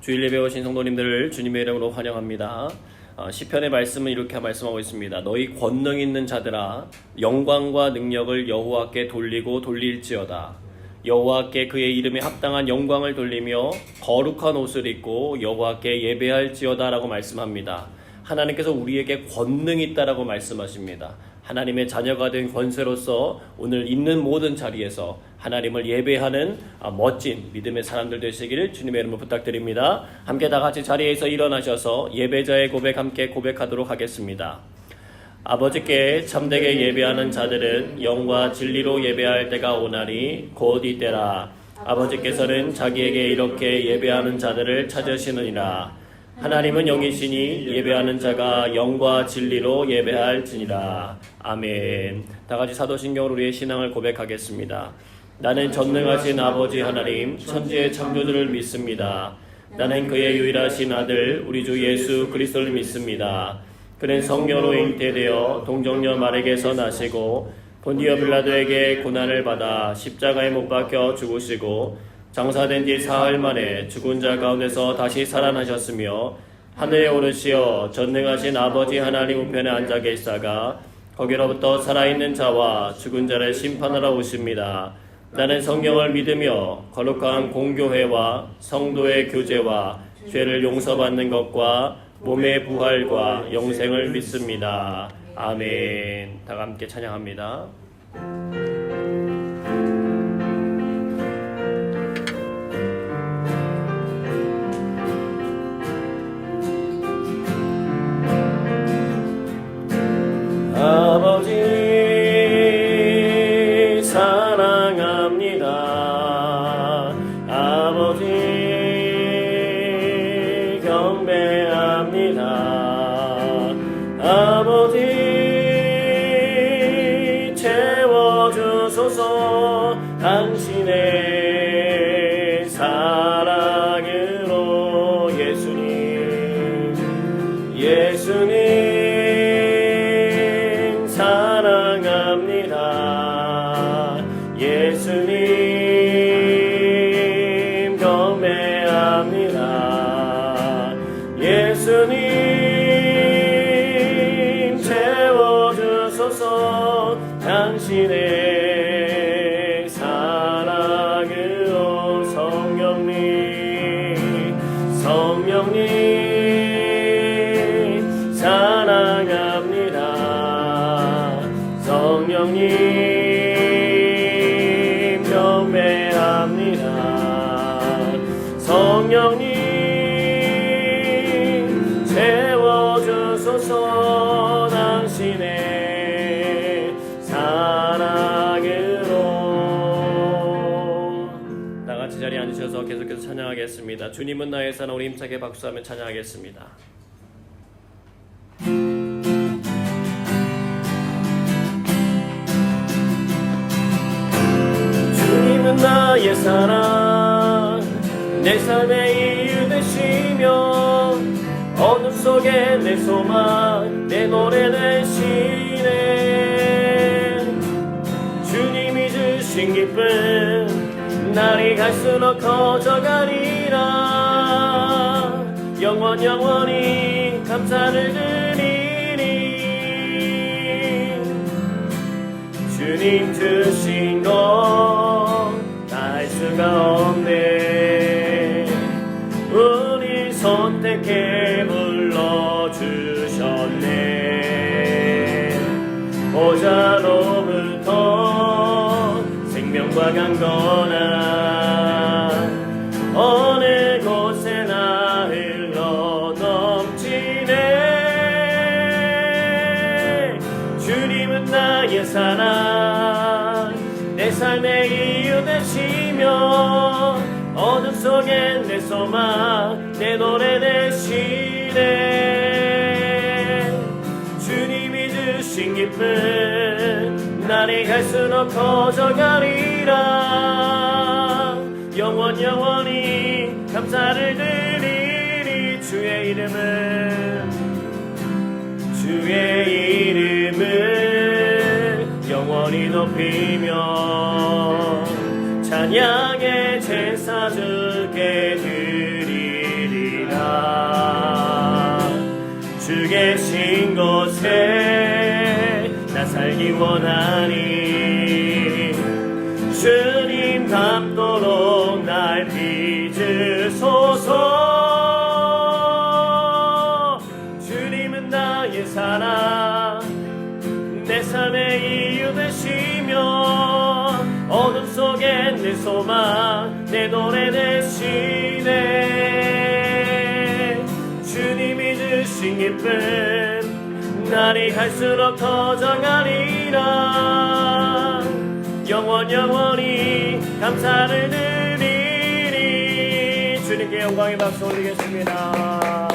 주일 예배 오신 성도님들을 주님의 이름으로 환영합니다. 시편의 말씀은 이렇게 말씀하고 있습니다. 너희 권능 있는 자들아 영광과 능력을 여호와께 돌리고 돌릴지어다. 여호와께 그의 이름에 합당한 영광을 돌리며 거룩한 옷을 입고 여호와께 예배할지어다 라고 말씀합니다. 하나님께서 우리에게 권능이 있다라고 말씀하십니다. 하나님의 자녀가 된 권세로서 오늘 있는 모든 자리에서 하나님을 예배하는 멋진 믿음의 사람들 되시기를 주님의 이름으로 부탁드립니다. 함께 다 같이 자리에서 일어나셔서 예배자의 고백 함께 고백하도록 하겠습니다. 아버지께 참되게 예배하는 자들은 영과 진리로 예배할 때가 오나니 곧 이때라. 아버지께서는 자기에게 이렇게 예배하는 자들을 찾으시느니라. 하나님은 영이시니 예배하는 자가 영과 진리로 예배할지니라. 아멘. 다같이 사도신경으로 우리의 신앙을 고백하겠습니다. 나는 전능하신 아버지 하나님 천지의 창조주를 믿습니다. 나는 그의 유일하신 아들 우리 주 예수 그리스도를 믿습니다. 그는 성령으로 잉태되어 동정녀 마리아에게서 나시고 본디오 빌라도에게 고난을 받아 십자가에 못 박혀 죽으시고 장사된 뒤 사흘 만에 죽은 자 가운데서 다시 살아나셨으며 하늘에 오르시어 전능하신 아버지 하나님 우편에 앉아 계시다가 거기로부터 살아있는 자와 죽은 자를 심판하러 오십니다. 나는 성령을 믿으며 거룩한 공교회와 성도의 교제와 죄를 용서받는 것과 몸의 부활과 영생을 믿습니다. 아멘. 다 함께 찬양합니다. 아버지 사랑합니다. 아버지 경배합니다. 아버지 채워주소서. 당신의 사랑으로 예수님 사랑합니다. 예수님 경배합니다. 예수님 채워주소서. 당신의 사랑으로 성령님 사랑합니다. 성령님 경배합니다. 성령님 채워주소서. 당신의 사랑으로. 다같이 자리에 앉으셔서 계속해서 찬양하겠습니다. 주님은 나의 사랑. 우리 힘차게 박수하며 찬양하겠습니다. 나의 사랑 내 삶의 이유 되시며 어둠 속에 내 소망 내 노래 되시네. 주님이 주신 기쁨 날이 갈수록 커져가리라. 영원히 감사를 드리니 주님 주신 것 알 수가 없네. 우리 선택해 불러주셨네. 보좌로부터 생명과 강건한 어느 곳에나 흘러 넘치네. 주님은 나의 사랑 내 삶의 이유 되시며 어둠 속엔 내 소망 내 노래 되시네. 주님이 주신 기쁨 날이 갈수록 커져가리라. 영원히 감사를 드리니 주의 이름을 영원히 높이며 찬양의 제사 주께 원하니 주님 닮도록 날 빚으소서. 주님은 나의 사랑 내 삶의 이유 되시며 어둠 속에 내 소망 내 노래 되시네. 주님이 주신 기쁨 날이 갈수록 터져가리라. 영원히 감사를 드리리. 주님께 영광의 박수 올리겠습니다.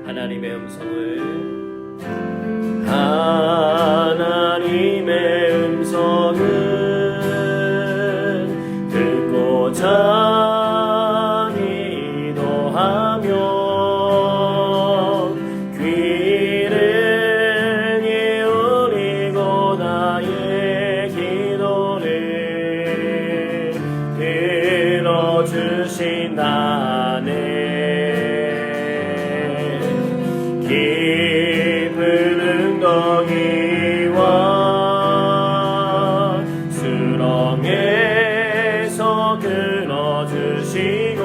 하나님의 음성을 듣고자 기도하며 귀를 기울이고 나의 기도를 들어주신다네. 깊은 웅덩이와 수렁에서 끊어주시고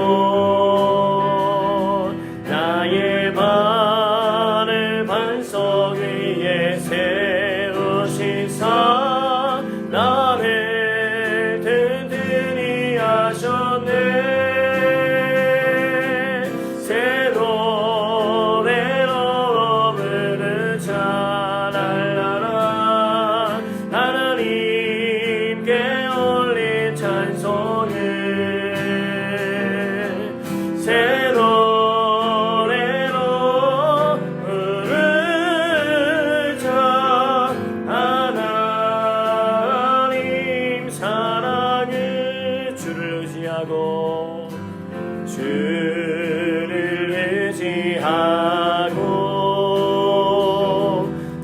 나의 발을 반석 위에 세우시사 나를 든든히 하셨네. 주를 의지하고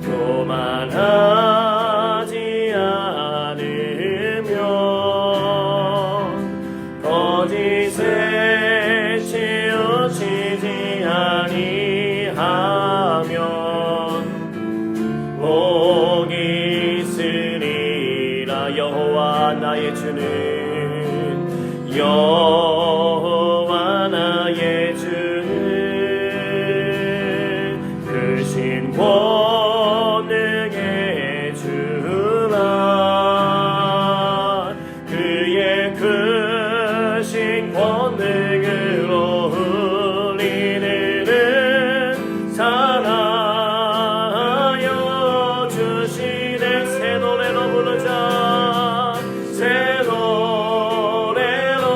교만하지 않으면 거짓에 치우치지 아니하면 복이 있으리라. 여호와 나의 주는 여호와 나의 주는 크신 권능의 주라. 그의 크신 권능으로 우리는 살아여 주시네. 새 노래로 부르자. 새 노래로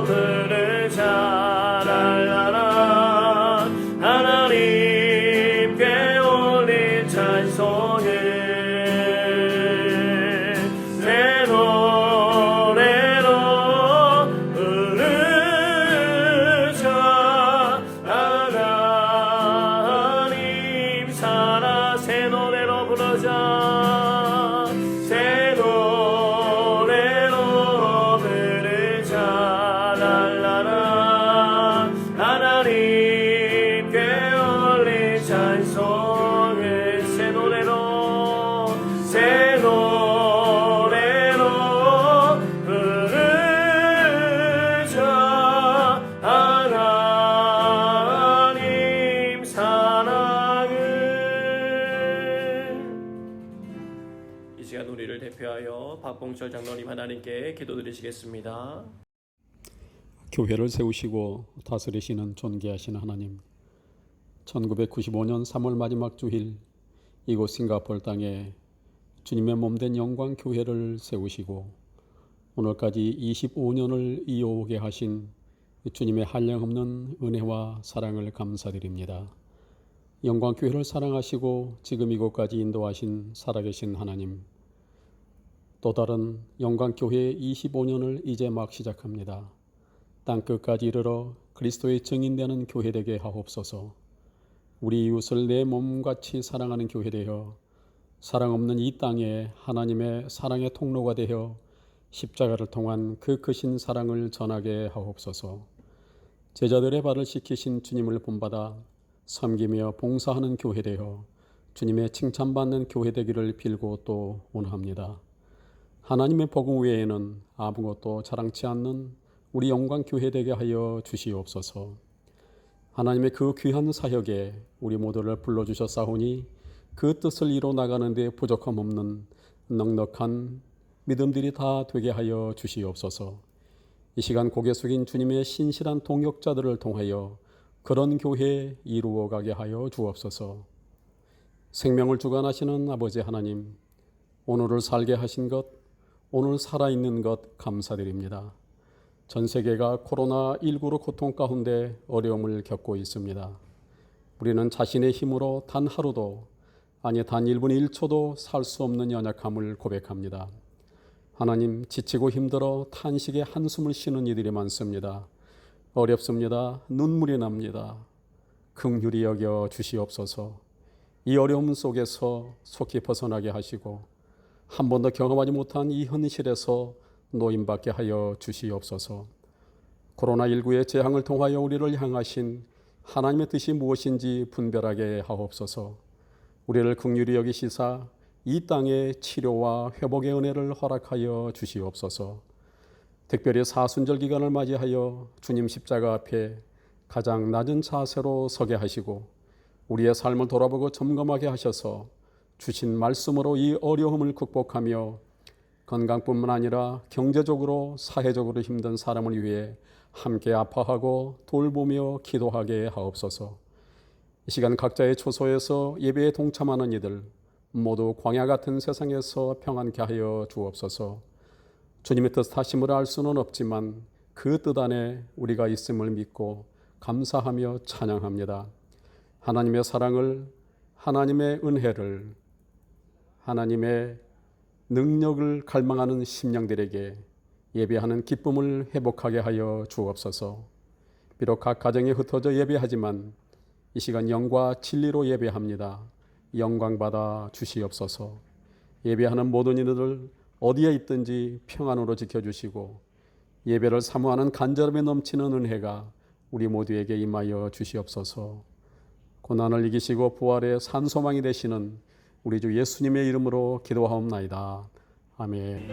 부르자. 랄라라. 하나님께 올린 찬송을 새 노래로 부르자. 하나님 살아. 새 노래로 부르자. 새 노래로 부르자. 랄라라. 하나님께 올린 찬송을 새 노래로 부르자. 하나님 사랑을. 이 시간 우리를 대표하여 박봉철 장로님 하나님께 기도드리시겠습니다. 교회를 세우시고 다스리시는 존귀하신 하나님, 1995년 3월 마지막 주일 이곳 싱가포르 땅에 주님의 몸된 영광 교회를 세우시고 오늘까지 25년을 이어오게 하신 주님의 한량없는 은혜와 사랑을 감사드립니다. 영광 교회를 사랑하시고 지금 이곳까지 인도하신 살아계신 하나님, 또 다른 영광 교회의 25년을 이제 막 시작합니다. 땅끝까지 이르러 그리스도의 증인되는 교회 되게 하옵소서. 우리 이웃을 내 몸같이 사랑하는 교회 되어 사랑 없는 이 땅에 하나님의 사랑의 통로가 되어 십자가를 통한 그 크신 사랑을 전하게 하옵소서. 제자들의 발을 씻기신 주님을 본받아 섬기며 봉사하는 교회 되어 주님의 칭찬받는 교회 되기를 빌고 또 원합니다. 하나님의 복음 외에는 아무것도 자랑치 않는 우리 영광 교회 되게 하여 주시옵소서. 하나님의 그 귀한 사역에 우리 모두를 불러주셨사오니 그 뜻을 이뤄 나가는 데 부족함 없는 넉넉한 믿음들이 다 되게 하여 주시옵소서. 이 시간 고개 숙인 주님의 신실한 동역자들을 통하여 그런 교회 이루어가게 하여 주옵소서. 생명을 주관하시는 아버지 하나님, 오늘을 살게 하신 것, 오늘 살아있는 것 감사드립니다. 전 세계가 코로나19로 고통 가운데 어려움을 겪고 있습니다. 우리는 자신의 힘으로 단 하루도, 아니 단 1분 1초도 살 수 없는 연약함을 고백합니다. 하나님, 지치고 힘들어 탄식에 한숨을 쉬는 이들이 많습니다. 어렵습니다. 눈물이 납니다. 긍휼히 여겨 주시옵소서. 이 어려움 속에서 속히 벗어나게 하시고 한 번도 경험하지 못한 이 현실에서 노임받게 하여 주시옵소서. 코로나19의 재앙을 통하여 우리를 향하신 하나님의 뜻이 무엇인지 분별하게 하옵소서. 우리를 긍휼히 여기시사 이 땅의 치료와 회복의 은혜를 허락하여 주시옵소서. 특별히 사순절 기간을 맞이하여 주님 십자가 앞에 가장 낮은 자세로 서게 하시고 우리의 삶을 돌아보고 점검하게 하셔서 주신 말씀으로 이 어려움을 극복하며 건강뿐만 아니라 경제적으로 사회적으로 힘든 사람을 위해 함께 아파하고 돌보며 기도하게 하옵소서. 이 시간 각자의 초소에서 예배에 동참하는 이들 모두 광야 같은 세상에서 평안케 하여 주옵소서. 주님의 뜻하심을 알 수는 없지만 그 뜻 안에 우리가 있음을 믿고 감사하며 찬양합니다. 하나님의 사랑을, 하나님의 은혜를, 하나님의 능력을 갈망하는 심령들에게 예배하는 기쁨을 회복하게 하여 주옵소서. 비록 각 가정에 흩어져 예배하지만 이 시간 영과 진리로 예배합니다. 영광 받아 주시옵소서. 예배하는 모든 이들을 어디에 있든지 평안으로 지켜주시고 예배를 사모하는 간절함에 넘치는 은혜가 우리 모두에게 임하여 주시옵소서. 고난을 이기시고 부활의 산소망이 되시는 우리 주 예수님의 이름으로 기도하옵나이다. 아멘.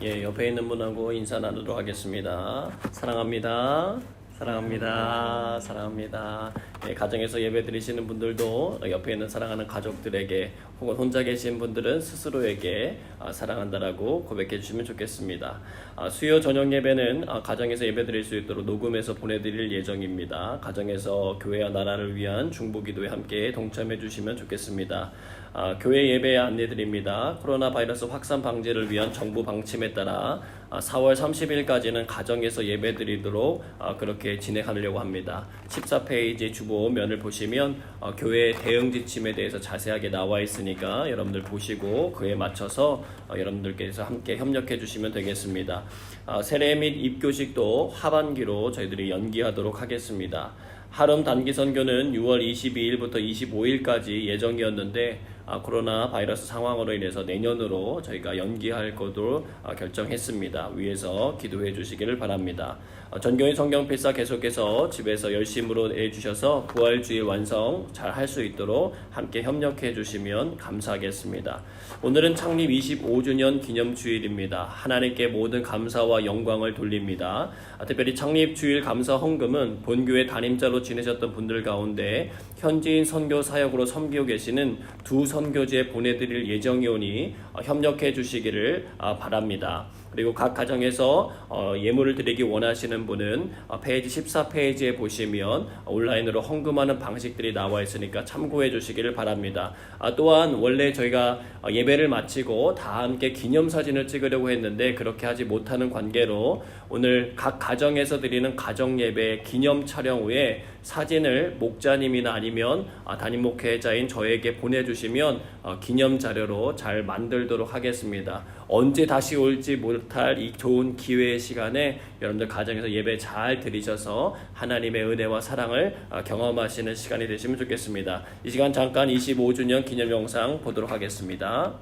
예, 옆에 있는 분하고 인사 나누도록 하겠습니다. 사랑합니다. 사랑합니다. 사랑합니다. 예, 가정에서 예배 드리시는 분들도 옆에 있는 사랑하는 가족들에게 혹은 혼자 계신 분들은 스스로에게 사랑한다라고 고백해 주시면 좋겠습니다. 수요 저녁 예배는 가정에서 예배 드릴 수 있도록 녹음해서 보내드릴 예정입니다. 가정에서 교회와 나라를 위한 중보기도에 함께 동참해 주시면 좋겠습니다. 교회 예배 안내드립니다. 코로나 바이러스 확산 방지를 위한 정부 방침에 따라 4월 30일까지는 가정에서 예배 드리도록 그렇게 진행하려고 합니다. 14페이지 주보면을 보시면 교회 대응 지침에 대해서 자세하게 나와 있으니까 여러분들 보시고 그에 맞춰서 여러분들께서 함께 협력해 주시면 되겠습니다. 세례 및 입교식도 하반기로 저희들이 연기하도록 하겠습니다. 하름 단기 선교는 6월 22일부터 25일까지 예정이었는데 코로나 바이러스 상황으로 인해서 내년으로 저희가 연기할 것으로 결정했습니다. 위에서 기도해 주시기를 바랍니다. 전교인 성경 필사 계속해서 집에서 열심으로 해주셔서 부활주일 완성 잘 할 수 있도록 함께 협력해 주시면 감사하겠습니다. 오늘은 창립 25주년 기념주일입니다. 하나님께 모든 감사와 영광을 돌립니다. 특별히 창립주일 감사 헌금은 본교회 담임자로 지내셨던 분들 가운데 현지인 선교 사역으로 섬기고 계시는 두 선교지에 보내드릴 예정이오니 협력해 주시기를 바랍니다. 그리고 각 가정에서 예물을 드리기 원하시는 분은 페이지 14페이지에 보시면 온라인으로 헌금하는 방식들이 나와 있으니까 참고해 주시기를 바랍니다. 또한 원래 저희가 예배를 마치고 다 함께 기념사진을 찍으려고 했는데 그렇게 하지 못하는 관계로 오늘 각 가정에서 드리는 가정예배 기념 촬영 후에 사진을 목자님이나 아니면 담임 목회자인 저에게 보내주시면 기념 자료로 잘 만들도록 하겠습니다. 언제 다시 올지 못할 이 좋은 기회의 시간에 여러분들 가정에서 예배 잘 드리셔서 하나님의 은혜와 사랑을 경험하시는 시간이 되시면 좋겠습니다. 이 시간 잠깐 25주년 기념 영상 보도록 하겠습니다.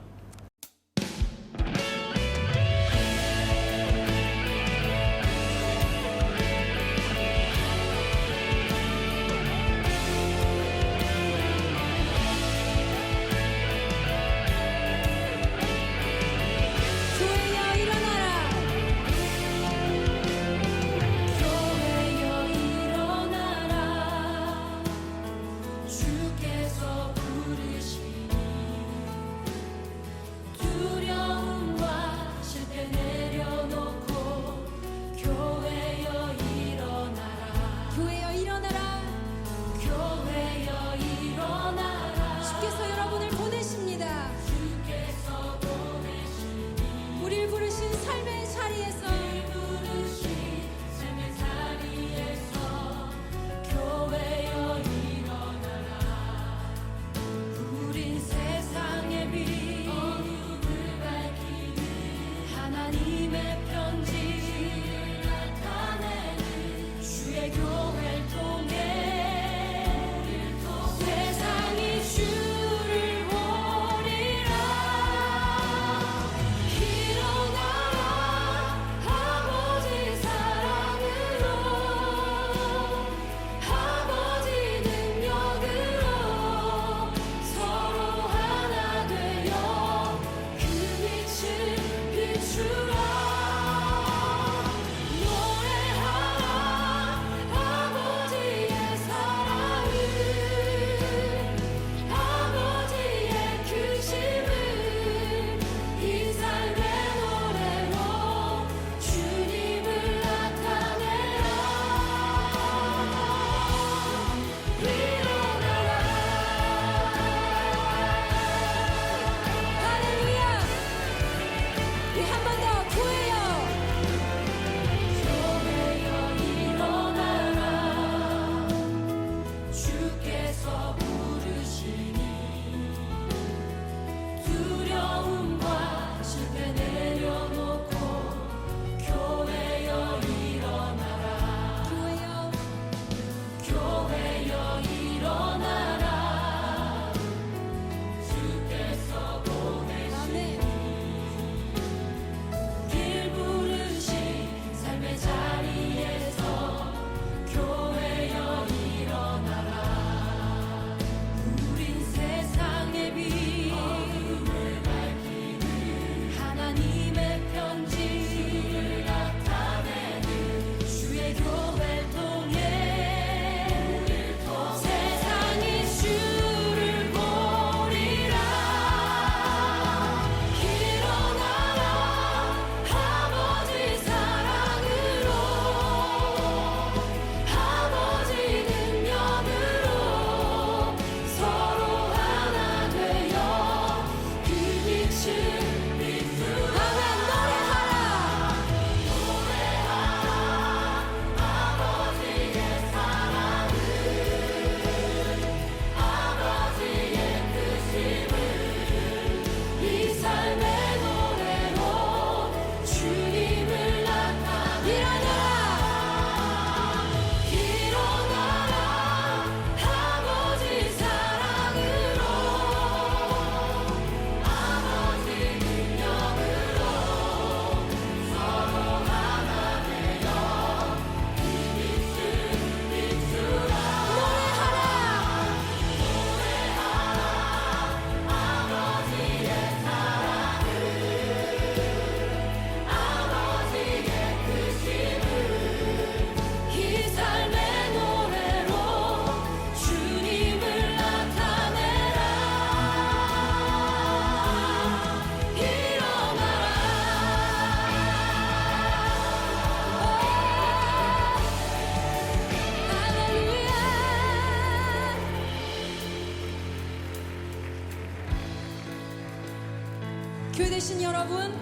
교회 되신 여러분,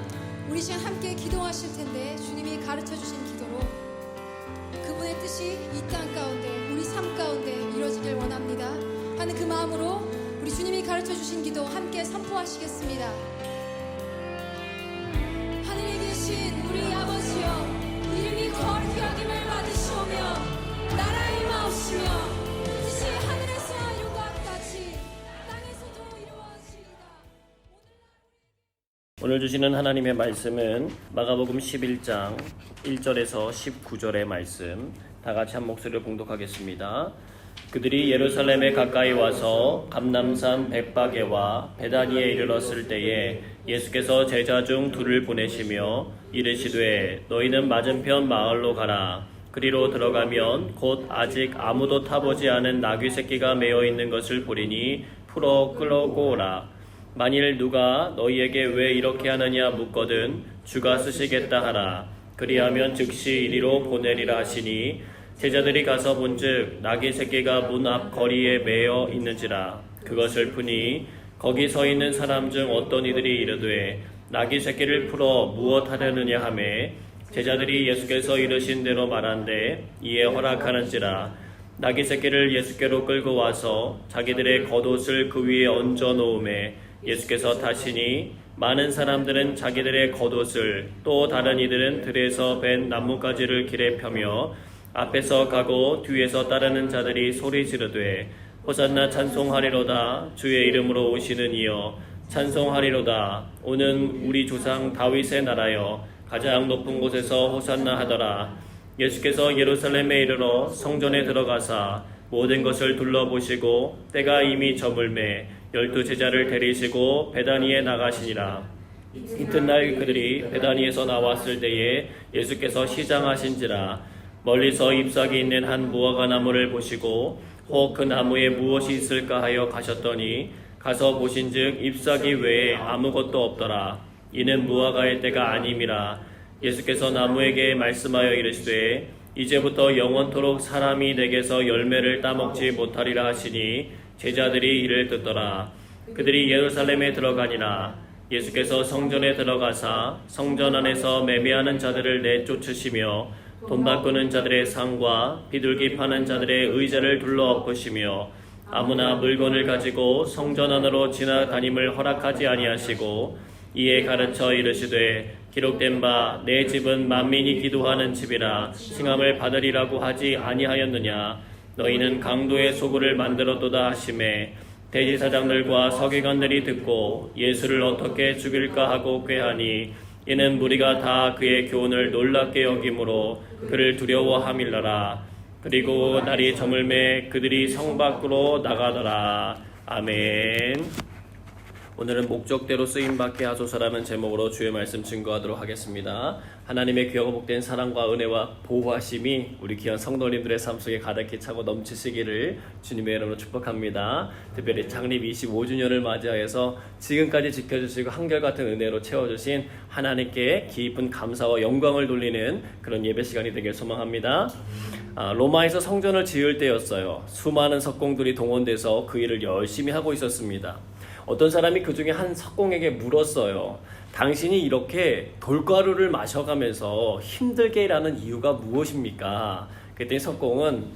우리 시간 함께 기도하실 텐데 주님이 가르쳐 주신 기도로 그분의 뜻이 이 땅 가운데 우리 삶 가운데 이루어지길 원합니다 하는 그 마음으로 우리 주님이 가르쳐 주신 기도 함께 선포하시겠습니다. 오늘 주시는 하나님의 말씀은 마가복음 11장 1절에서 19절의 말씀, 다 같이 한 목소리로 봉독하겠습니다. 그들이 예루살렘에 가까이 와서 감람산 벳바게와 베다니에 이르렀을 때에 예수께서 제자 중 둘을 보내시며 이르시되 너희는 맞은편 마을로 가라. 그리로 들어가면 곧 아직 아무도 타보지 않은 나귀 새끼가 매어 있는 것을 보리니 풀어 끌어고 오라. 만일 누가 너희에게 왜 이렇게 하느냐 묻거든 주가 쓰시겠다 하라. 그리하면 즉시 이리로 보내리라 하시니 제자들이 가서 본즉 나귀 새끼가 문 앞 거리에 매어 있는지라. 그것을 보니 거기 서 있는 사람 중 어떤 이들이 이르되 나귀 새끼를 풀어 무엇 하려느냐 하매 제자들이 예수께서 이르신 대로 말한대 이에 허락하는지라. 나귀 새끼를 예수께로 끌고 와서 자기들의 겉옷을 그 위에 얹어 놓음에 예수께서 타시니 많은 사람들은 자기들의 겉옷을 또 다른 이들은 들에서 벤 나뭇가지를 길에 펴며 앞에서 가고 뒤에서 따르는 자들이 소리 지르되 호산나 찬송하리로다. 주의 이름으로 오시는 이여 찬송하리로다. 오는 우리 조상 다윗의 나라여 가장 높은 곳에서 호산나 하더라. 예수께서 예루살렘에 이르러 성전에 들어가사 모든 것을 둘러보시고 때가 이미 저물매 12 제자를 데리시고 베다니에 나가시니라. 이튿날 그들이 베다니에서 나왔을 때에 예수께서 시장하신지라. 멀리서 잎사귀 있는 한 무화과 나무를 보시고 혹 그 나무에 무엇이 있을까 하여 가셨더니 가서 보신즉 잎사귀 외에 아무것도 없더라. 이는 무화과의 때가 아님이라. 예수께서 나무에게 말씀하여 이르시되 이제부터 영원토록 사람이 내게서 열매를 따먹지 못하리라 하시니 제자들이 이를 듣더라. 그들이 예루살렘에 들어가니라. 예수께서 성전에 들어가사 성전 안에서 매매하는 자들을 내쫓으시며 돈 바꾸는 자들의 상과 비둘기 파는 자들의 의자를 둘러엎으시며 아무나 물건을 가지고 성전 안으로 지나다님을 허락하지 아니하시고 이에 가르쳐 이르시되 기록된 바 내 집은 만민이 기도하는 집이라 칭함을 받으리라고 하지 아니하였느냐. 너희는 강도의 소굴을 만들었도다 하시매 대제사장들과 서기관들이 듣고 예수를 어떻게 죽일까 하고 꾀하니 이는 무리가 다 그의 교훈을 놀랍게 여김으로 그를 두려워함일러라. 그리고 날이 저물매 그들이 성 밖으로 나가더라. 아멘. 오늘은 목적대로 쓰임받게 하소서라는 제목으로 주의 말씀 증거하도록 하겠습니다. 하나님의 귀하고 복된 사랑과 은혜와 보호하심이 우리 귀한 성도님들의 삶 속에 가득히 차고 넘치시기를 주님의 이름으로 축복합니다. 특별히 창립 25주년을 맞이하여서 지금까지 지켜주시고 한결같은 은혜로 채워주신 하나님께 깊은 감사와 영광을 돌리는 그런 예배 시간이 되길 소망합니다. 로마에서 성전을 지을 때였어요. 수많은 석공들이 동원돼서 그 일을 열심히 하고 있었습니다. 어떤 사람이 그 중에 한 석공에게 물었어요. 당신이 이렇게 돌가루를 마셔가면서 힘들게 일하는 이유가 무엇입니까? 그랬더니 석공은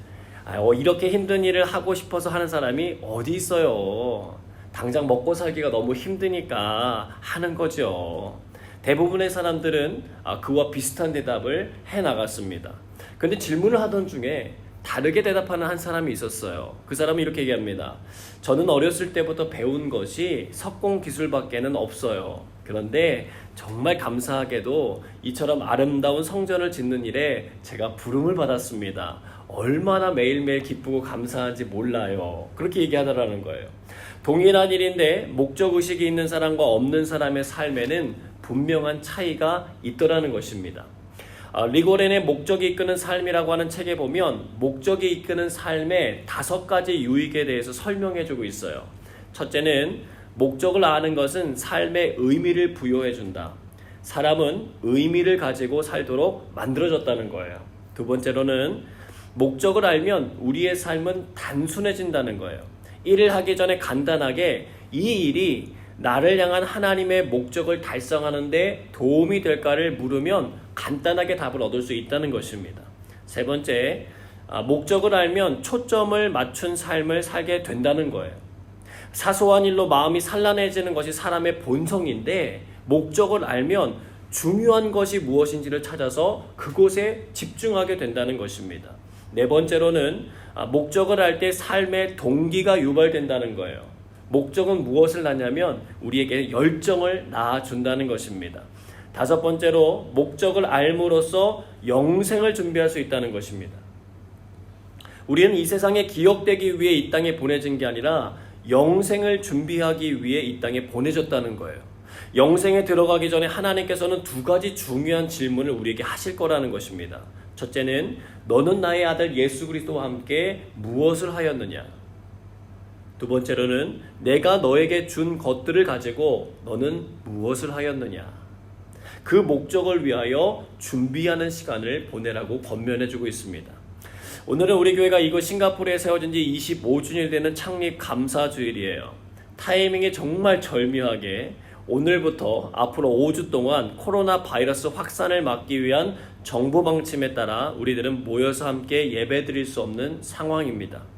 이렇게 힘든 일을 하고 싶어서 하는 사람이 어디 있어요. 당장 먹고 살기가 너무 힘드니까 하는 거죠. 대부분의 사람들은 그와 비슷한 대답을 해나갔습니다. 그런데 질문을 하던 중에 다르게 대답하는 한 사람이 있었어요. 그 사람은 이렇게 얘기합니다. 저는 어렸을 때부터 배운 것이 석공 기술밖에는 없어요. 그런데 정말 감사하게도 이처럼 아름다운 성전을 짓는 일에 제가 부름을 받았습니다. 얼마나 매일매일 기쁘고 감사한지 몰라요. 그렇게 얘기하더라는 거예요. 동일한 일인데 목적의식이 있는 사람과 없는 사람의 삶에는 분명한 차이가 있더라는 것입니다. 리고렌의 목적이 이끄는 삶이라고 하는 책에 보면 목적이 이끄는 삶의 5가지 유익에 대해서 설명해주고 있어요. 첫째는 목적을 아는 것은 삶의 의미를 부여해준다. 사람은 의미를 가지고 살도록 만들어졌다는 거예요. 두 번째로는 목적을 알면 우리의 삶은 단순해진다는 거예요. 일을 하기 전에 간단하게 이 일이 나를 향한 하나님의 목적을 달성하는 데 도움이 될까를 물으면 간단하게 답을 얻을 수 있다는 것입니다. 세 번째, 목적을 알면 초점을 맞춘 삶을 살게 된다는 거예요. 사소한 일로 마음이 산란해지는 것이 사람의 본성인데 목적을 알면 중요한 것이 무엇인지를 찾아서 그곳에 집중하게 된다는 것입니다. 네 번째로는 목적을 알 때 삶의 동기가 유발된다는 거예요. 목적은 무엇을 낳냐면 우리에게 열정을 낳아준다는 것입니다. 다섯 번째로 목적을 알므로써 영생을 준비할 수 있다는 것입니다. 우리는 이 세상에 기억되기 위해 이 땅에 보내진 게 아니라 영생을 준비하기 위해 이 땅에 보내졌다는 거예요. 영생에 들어가기 전에 하나님께서는 두 가지 중요한 질문을 우리에게 하실 거라는 것입니다. 첫째는 너는 나의 아들 예수 그리스도와 함께 무엇을 하였느냐? 두 번째로는 내가 너에게 준 것들을 가지고 너는 무엇을 하였느냐? 그 목적을 위하여 준비하는 시간을 보내라고 권면해주고 있습니다. 오늘은 우리 교회가 이곳 싱가포르에 세워진 지 25주년이 되는 창립 감사주일이에요. 타이밍이 정말 절묘하게 오늘부터 앞으로 5주 동안 코로나 바이러스 확산을 막기 위한 정부 방침에 따라 우리들은 모여서 함께 예배드릴 수 없는 상황입니다.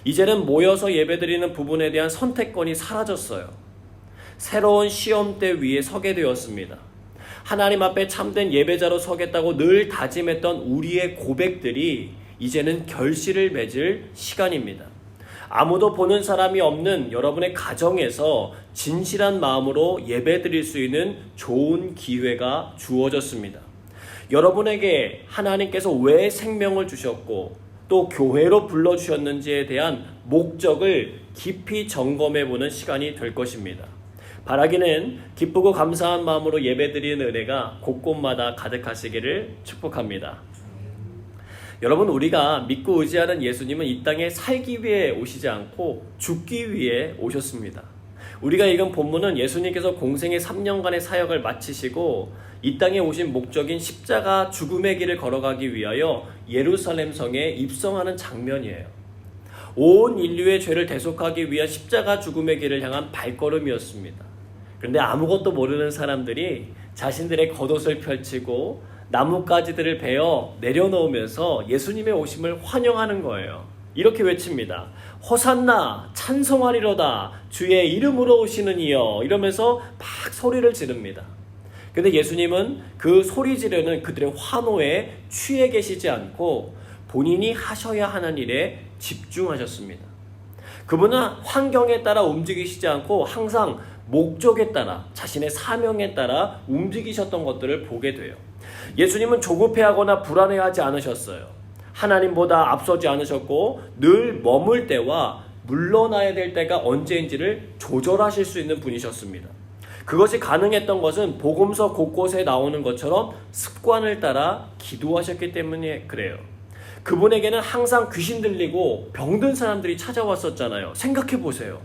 이제는 모여서 예배드리는 부분에 대한 선택권이 사라졌어요. 새로운 시험대 위에 서게 되었습니다. 하나님 앞에 참된 예배자로 서겠다고 늘 다짐했던 우리의 고백들이 이제는 결실을 맺을 시간입니다. 아무도 보는 사람이 없는 여러분의 가정에서 진실한 마음으로 예배드릴 수 있는 좋은 기회가 주어졌습니다. 여러분에게 하나님께서 왜 생명을 주셨고 또 교회로 불러주셨는지에 대한 목적을 깊이 점검해보는 시간이 될 것입니다. 바라기는 기쁘고 감사한 마음으로 예배드리는 은혜가 곳곳마다 가득하시기를 축복합니다. 여러분, 우리가 믿고 의지하는 예수님은 이 땅에 살기 위해 오시지 않고 죽기 위해 오셨습니다. 우리가 읽은 본문은 예수님께서 공생의 3년간의 사역을 마치시고 이 땅에 오신 목적인 십자가 죽음의 길을 걸어가기 위하여 예루살렘 성에 입성하는 장면이에요. 온 인류의 죄를 대속하기 위한 십자가 죽음의 길을 향한 발걸음이었습니다. 그런데 아무것도 모르는 사람들이 자신들의 겉옷을 펼치고 나뭇가지들을 베어 내려놓으면서 예수님의 오심을 환영하는 거예요. 이렇게 외칩니다. 호산나 찬송하리로다 주의 이름으로 오시는 이여, 이러면서 막 소리를 지릅니다. 근데 예수님은 그 소리 지르는 그들의 환호에 취해 계시지 않고 본인이 하셔야 하는 일에 집중하셨습니다. 그분은 환경에 따라 움직이시지 않고 항상 목적에 따라, 자신의 사명에 따라 움직이셨던 것들을 보게 돼요. 예수님은 조급해하거나 불안해하지 않으셨어요. 하나님보다 앞서지 않으셨고 늘 머물 때와 물러나야 될 때가 언제인지를 조절하실 수 있는 분이셨습니다. 그것이 가능했던 것은 복음서 곳곳에 나오는 것처럼 습관을 따라 기도하셨기 때문에 그래요. 그분에게는 항상 귀신 들리고 병든 사람들이 찾아왔었잖아요. 생각해 보세요.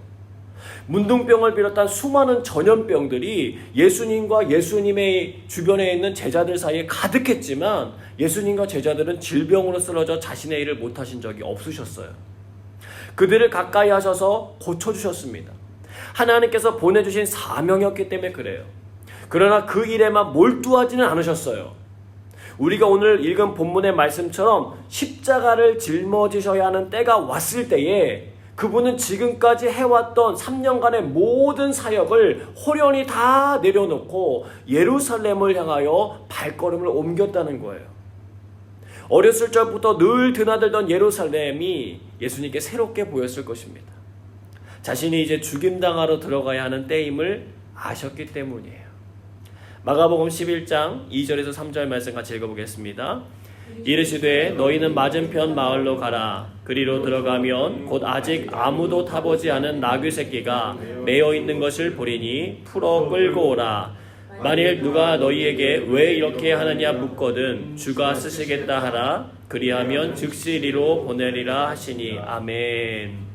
문둥병을 비롯한 수많은 전염병들이 예수님과 예수님의 주변에 있는 제자들 사이에 가득했지만 예수님과 제자들은 질병으로 쓰러져 자신의 일을 못하신 적이 없으셨어요. 그들을 가까이 하셔서 고쳐주셨습니다. 하나님께서 보내주신 사명이었기 때문에 그래요. 그러나 그 일에만 몰두하지는 않으셨어요. 우리가 오늘 읽은 본문의 말씀처럼 십자가를 짊어지셔야 하는 때가 왔을 때에 그분은 지금까지 해왔던 3년간의 모든 사역을 호련히 다 내려놓고 예루살렘을 향하여 발걸음을 옮겼다는 거예요. 어렸을 적부터 늘 드나들던 예루살렘이 예수님께 새롭게 보였을 것입니다. 자신이 이제 죽임당하러 들어가야 하는 때임을 아셨기 때문이에요. 마가복음 11장 2절에서 3절 말씀 같이 읽어보겠습니다. 이르시되 너희는 맞은편 마을로 가라. 그리로 들어가면 곧 아직 아무도 타보지 않은 나귀 새끼가 매어 있는 것을 보리니 풀어 끌고 오라. 만일 누가 너희에게 왜 이렇게 하느냐 묻거든 주가 쓰시겠다 하라. 그리하면 즉시 이리로 보내리라 하시니. 아멘.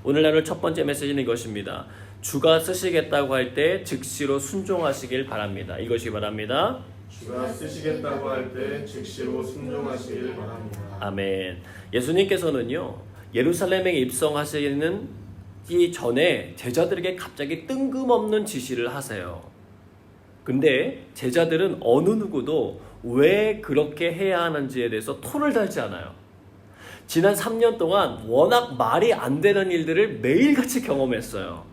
오늘날 첫 번째 메시지는 이것입니다. 주가 쓰시겠다고 할 때 즉시로 순종하시길 바랍니다. 이것이 바랍니다. 주가 쓰시겠다고 할 때 즉시로 순종하시길 바랍니다. 아멘. 예수님께서는요, 예루살렘에 입성하시는 이 전에 제자들에게 갑자기 뜬금없는 지시를 하세요. 근데 제자들은 어느 누구도 왜 그렇게 해야 하는지에 대해서 토를 달지 않아요. 지난 3년 동안 워낙 말이 안 되는 일들을 매일같이 경험했어요.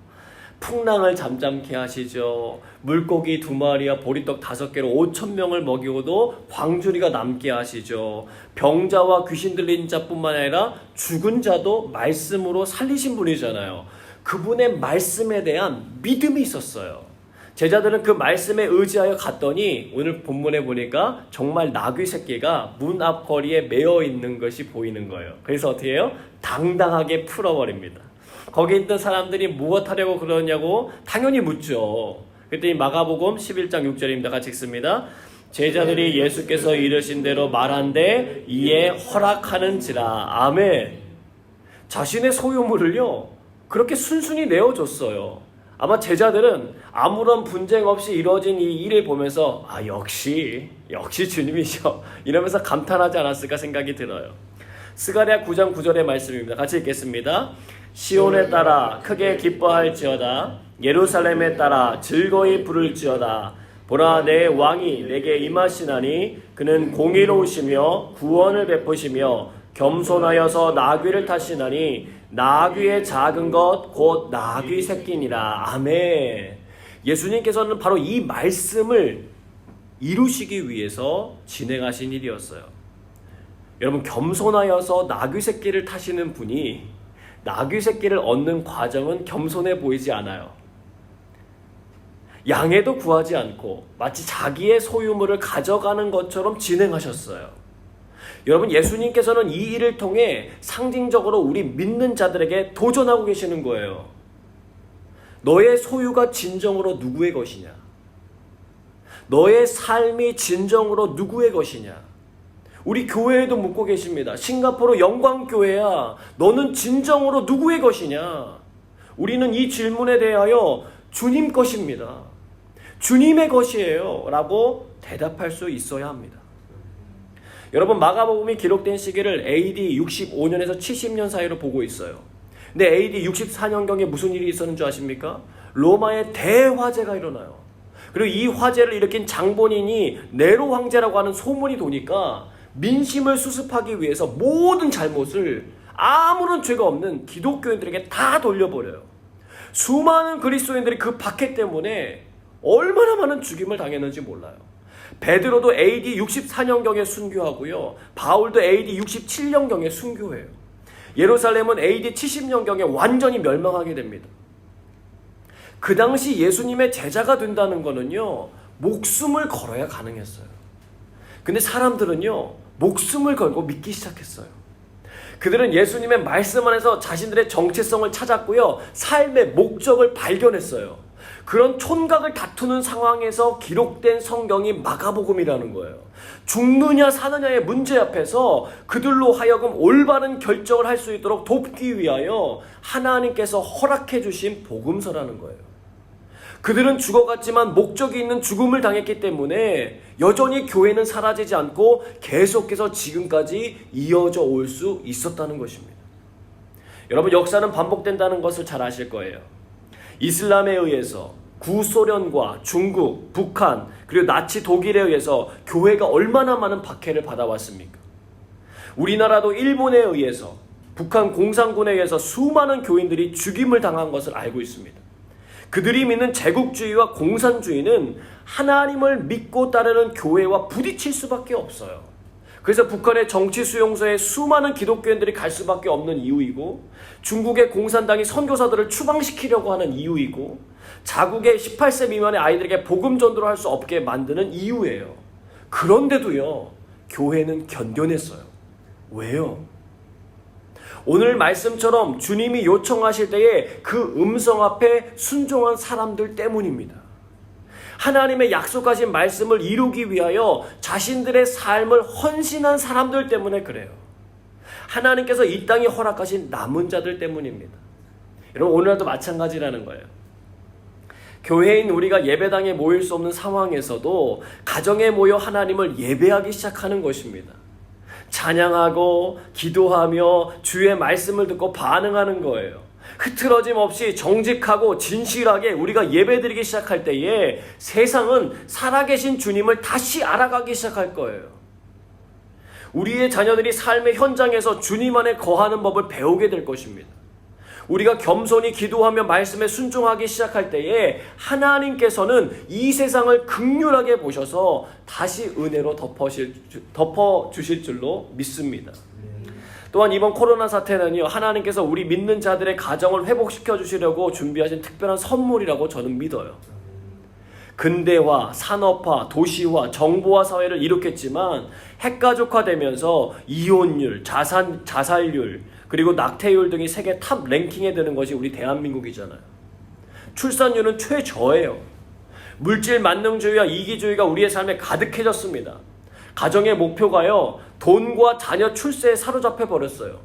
풍랑을 잠잠케 하시죠. 물고기 2마리와 보리떡 5개로 5,000명을 먹이고도 광주리가 남게 하시죠. 병자와 귀신 들린 자뿐만 아니라 죽은 자도 말씀으로 살리신 분이잖아요. 그분의 말씀에 대한 믿음이 있었어요. 제자들은 그 말씀에 의지하여 갔더니 오늘 본문에 보니까 정말 나귀 새끼가 문 앞 거리에 매어 있는 것이 보이는 거예요. 그래서 어떻게 해요? 당당하게 풀어버립니다. 거기 있던 사람들이 무엇 하려고 그러냐고 당연히 묻죠. 그랬더니 마가복음 11장 6절입니다. 같이 읽습니다. 제자들이 예수께서 이르신 대로 말한데 이에 허락하는지라. 아멘. 자신의 소유물을요 그렇게 순순히 내어줬어요. 아마 제자들은 아무런 분쟁 없이 이루어진 이 일을 보면서 아 역시 주님이셔 이러면서 감탄하지 않았을까 생각이 들어요. 스가랴 9장 9절의 말씀입니다. 같이 읽겠습니다. 시온에 따라 크게 기뻐할지어다. 예루살렘에 따라 즐거이 부를지어다. 보라 내 왕이 내게 임하시나니 그는 공의로우시며 구원을 베푸시며 겸손하여서 나귀를 타시나니 나귀의 작은 것 곧 나귀 새끼니라. 아멘. 예수님께서는 바로 이 말씀을 이루시기 위해서 진행하신 일이었어요. 여러분, 겸손하여서 나귀 새끼를 타시는 분이 나귀 새끼를 얻는 과정은 겸손해 보이지 않아요. 양해도 구하지 않고 마치 자기의 소유물을 가져가는 것처럼 진행하셨어요. 여러분, 예수님께서는 이 일을 통해 상징적으로 우리 믿는 자들에게 도전하고 계시는 거예요. 너의 소유가 진정으로 누구의 것이냐? 너의 삶이 진정으로 누구의 것이냐? 우리 교회에도 묻고 계십니다. 싱가포르 영광교회야, 너는 진정으로 누구의 것이냐? 우리는 이 질문에 대하여 주님 것입니다. 주님의 것이에요 라고 대답할 수 있어야 합니다. 여러분, 마가복음이 기록된 시기를 AD 65년에서 70년 사이로 보고 있어요. 근데 AD 64년경에 무슨 일이 있었는 줄 아십니까? 로마의 대화재가 일어나요. 그리고 이 화재를 일으킨 장본인이 네로 황제라고 하는 소문이 도니까 민심을 수습하기 위해서 모든 잘못을 아무런 죄가 없는 기독교인들에게 다 돌려버려요. 수많은 그리스도인들이 그 박해 때문에 얼마나 많은 죽임을 당했는지 몰라요. 베드로도 AD 64년경에 순교하고요. 바울도 AD 67년경에 순교해요. 예루살렘은 AD 70년경에 완전히 멸망하게 됩니다. 그 당시 예수님의 제자가 된다는 거는요, 목숨을 걸어야 가능했어요. 근데 사람들은요, 목숨을 걸고 믿기 시작했어요. 그들은 예수님의 말씀 안에서 자신들의 정체성을 찾았고요, 삶의 목적을 발견했어요. 그런 촌각을 다투는 상황에서 기록된 성경이 마가복음이라는 거예요. 죽느냐 사느냐의 문제 앞에서 그들로 하여금 올바른 결정을 할 수 있도록 돕기 위하여 하나님께서 허락해 주신 복음서라는 거예요. 그들은 죽어갔지만 목적이 있는 죽음을 당했기 때문에 여전히 교회는 사라지지 않고 계속해서 지금까지 이어져 올 수 있었다는 것입니다. 여러분, 역사는 반복된다는 것을 잘 아실 거예요. 이슬람에 의해서 구소련과 중국, 북한, 그리고 나치 독일에 의해서 교회가 얼마나 많은 박해를 받아왔습니까? 우리나라도 일본에 의해서, 북한 공산군에 의해서 수많은 교인들이 죽임을 당한 것을 알고 있습니다. 그들이 믿는 제국주의와 공산주의는 하나님을 믿고 따르는 교회와 부딪힐 수밖에 없어요. 그래서 북한의 정치 수용소에 수많은 기독교인들이 갈 수밖에 없는 이유이고, 중국의 공산당이 선교사들을 추방시키려고 하는 이유이고, 자국의 18세 미만의 아이들에게 복음 전도를 할 수 없게 만드는 이유예요. 그런데도요, 교회는 견뎌냈어요. 왜요? 오늘 말씀처럼 주님이 요청하실 때에 그 음성 앞에 순종한 사람들 때문입니다. 하나님의 약속하신 말씀을 이루기 위하여 자신들의 삶을 헌신한 사람들 때문에 그래요. 하나님께서 이 땅에 허락하신 남은 자들 때문입니다. 여러분, 오늘날도 마찬가지라는 거예요. 교회인 우리가 예배당에 모일 수 없는 상황에서도 가정에 모여 하나님을 예배하기 시작하는 것입니다. 찬양하고 기도하며 주의 말씀을 듣고 반응하는 거예요. 흐트러짐 없이 정직하고 진실하게 우리가 예배드리기 시작할 때에 세상은 살아계신 주님을 다시 알아가기 시작할 거예요. 우리의 자녀들이 삶의 현장에서 주님 안에 거하는 법을 배우게 될 것입니다. 우리가 겸손히 기도하며 말씀에 순종하기 시작할 때에 하나님께서는 이 세상을 긍휼하게 보셔서 다시 은혜로 덮어주실 줄로 믿습니다. 또한 이번 코로나 사태는요, 하나님께서 우리 믿는 자들의 가정을 회복시켜 주시려고 준비하신 특별한 선물이라고 저는 믿어요. 근대화, 산업화, 도시화, 정보화 사회를 일으켰지만 핵가족화되면서 이혼율, 자살률, 그리고 낙태율 등이 세계 탑 랭킹에 드는 것이 우리 대한민국이잖아요. 출산율은 최저예요. 물질 만능주의와 이기주의가 우리의 삶에 가득해졌습니다. 가정의 목표가요, 돈과 자녀 출세에 사로잡혀 버렸어요.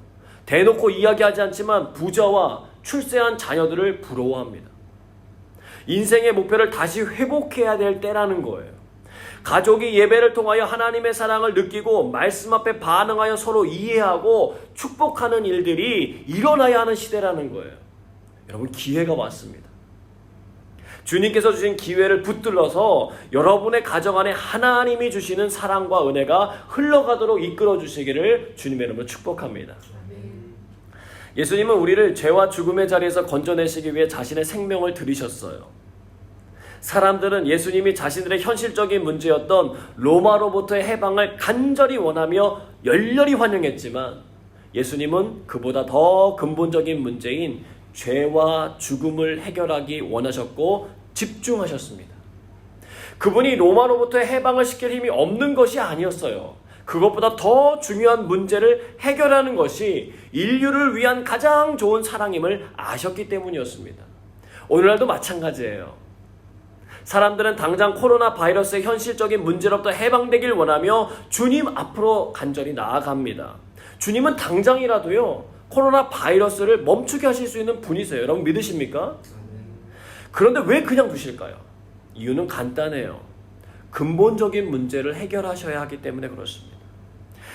대놓고 이야기하지 않지만 부자와 출세한 자녀들을 부러워합니다. 인생의 목표를 다시 회복해야 될 때라는 거예요. 가족이 예배를 통하여 하나님의 사랑을 느끼고 말씀 앞에 반응하여 서로 이해하고 축복하는 일들이 일어나야 하는 시대라는 거예요. 여러분, 기회가 왔습니다. 주님께서 주신 기회를 붙들러서 여러분의 가정 안에 하나님이 주시는 사랑과 은혜가 흘러가도록 이끌어 주시기를 주님의 이름으로 축복합니다. 예수님은 우리를 죄와 죽음의 자리에서 건져내시기 위해 자신의 생명을 들이셨어요. 사람들은 예수님이 자신들의 현실적인 문제였던 로마로부터의 해방을 간절히 원하며 열렬히 환영했지만 예수님은 그보다 더 근본적인 문제인 죄와 죽음을 해결하기 원하셨고 집중하셨습니다. 그분이 로마로부터의 해방을 시킬 힘이 없는 것이 아니었어요. 그것보다 더 중요한 문제를 해결하는 것이 인류를 위한 가장 좋은 사랑임을 아셨기 때문이었습니다. 오늘날도 마찬가지예요. 사람들은 당장 코로나 바이러스의 현실적인 문제로부터 해방되길 원하며 주님 앞으로 간절히 나아갑니다. 주님은 당장이라도요, 코로나 바이러스를 멈추게 하실 수 있는 분이세요. 여러분 믿으십니까? 그런데 왜 그냥 두실까요? 이유는 간단해요. 근본적인 문제를 해결하셔야 하기 때문에 그렇습니다.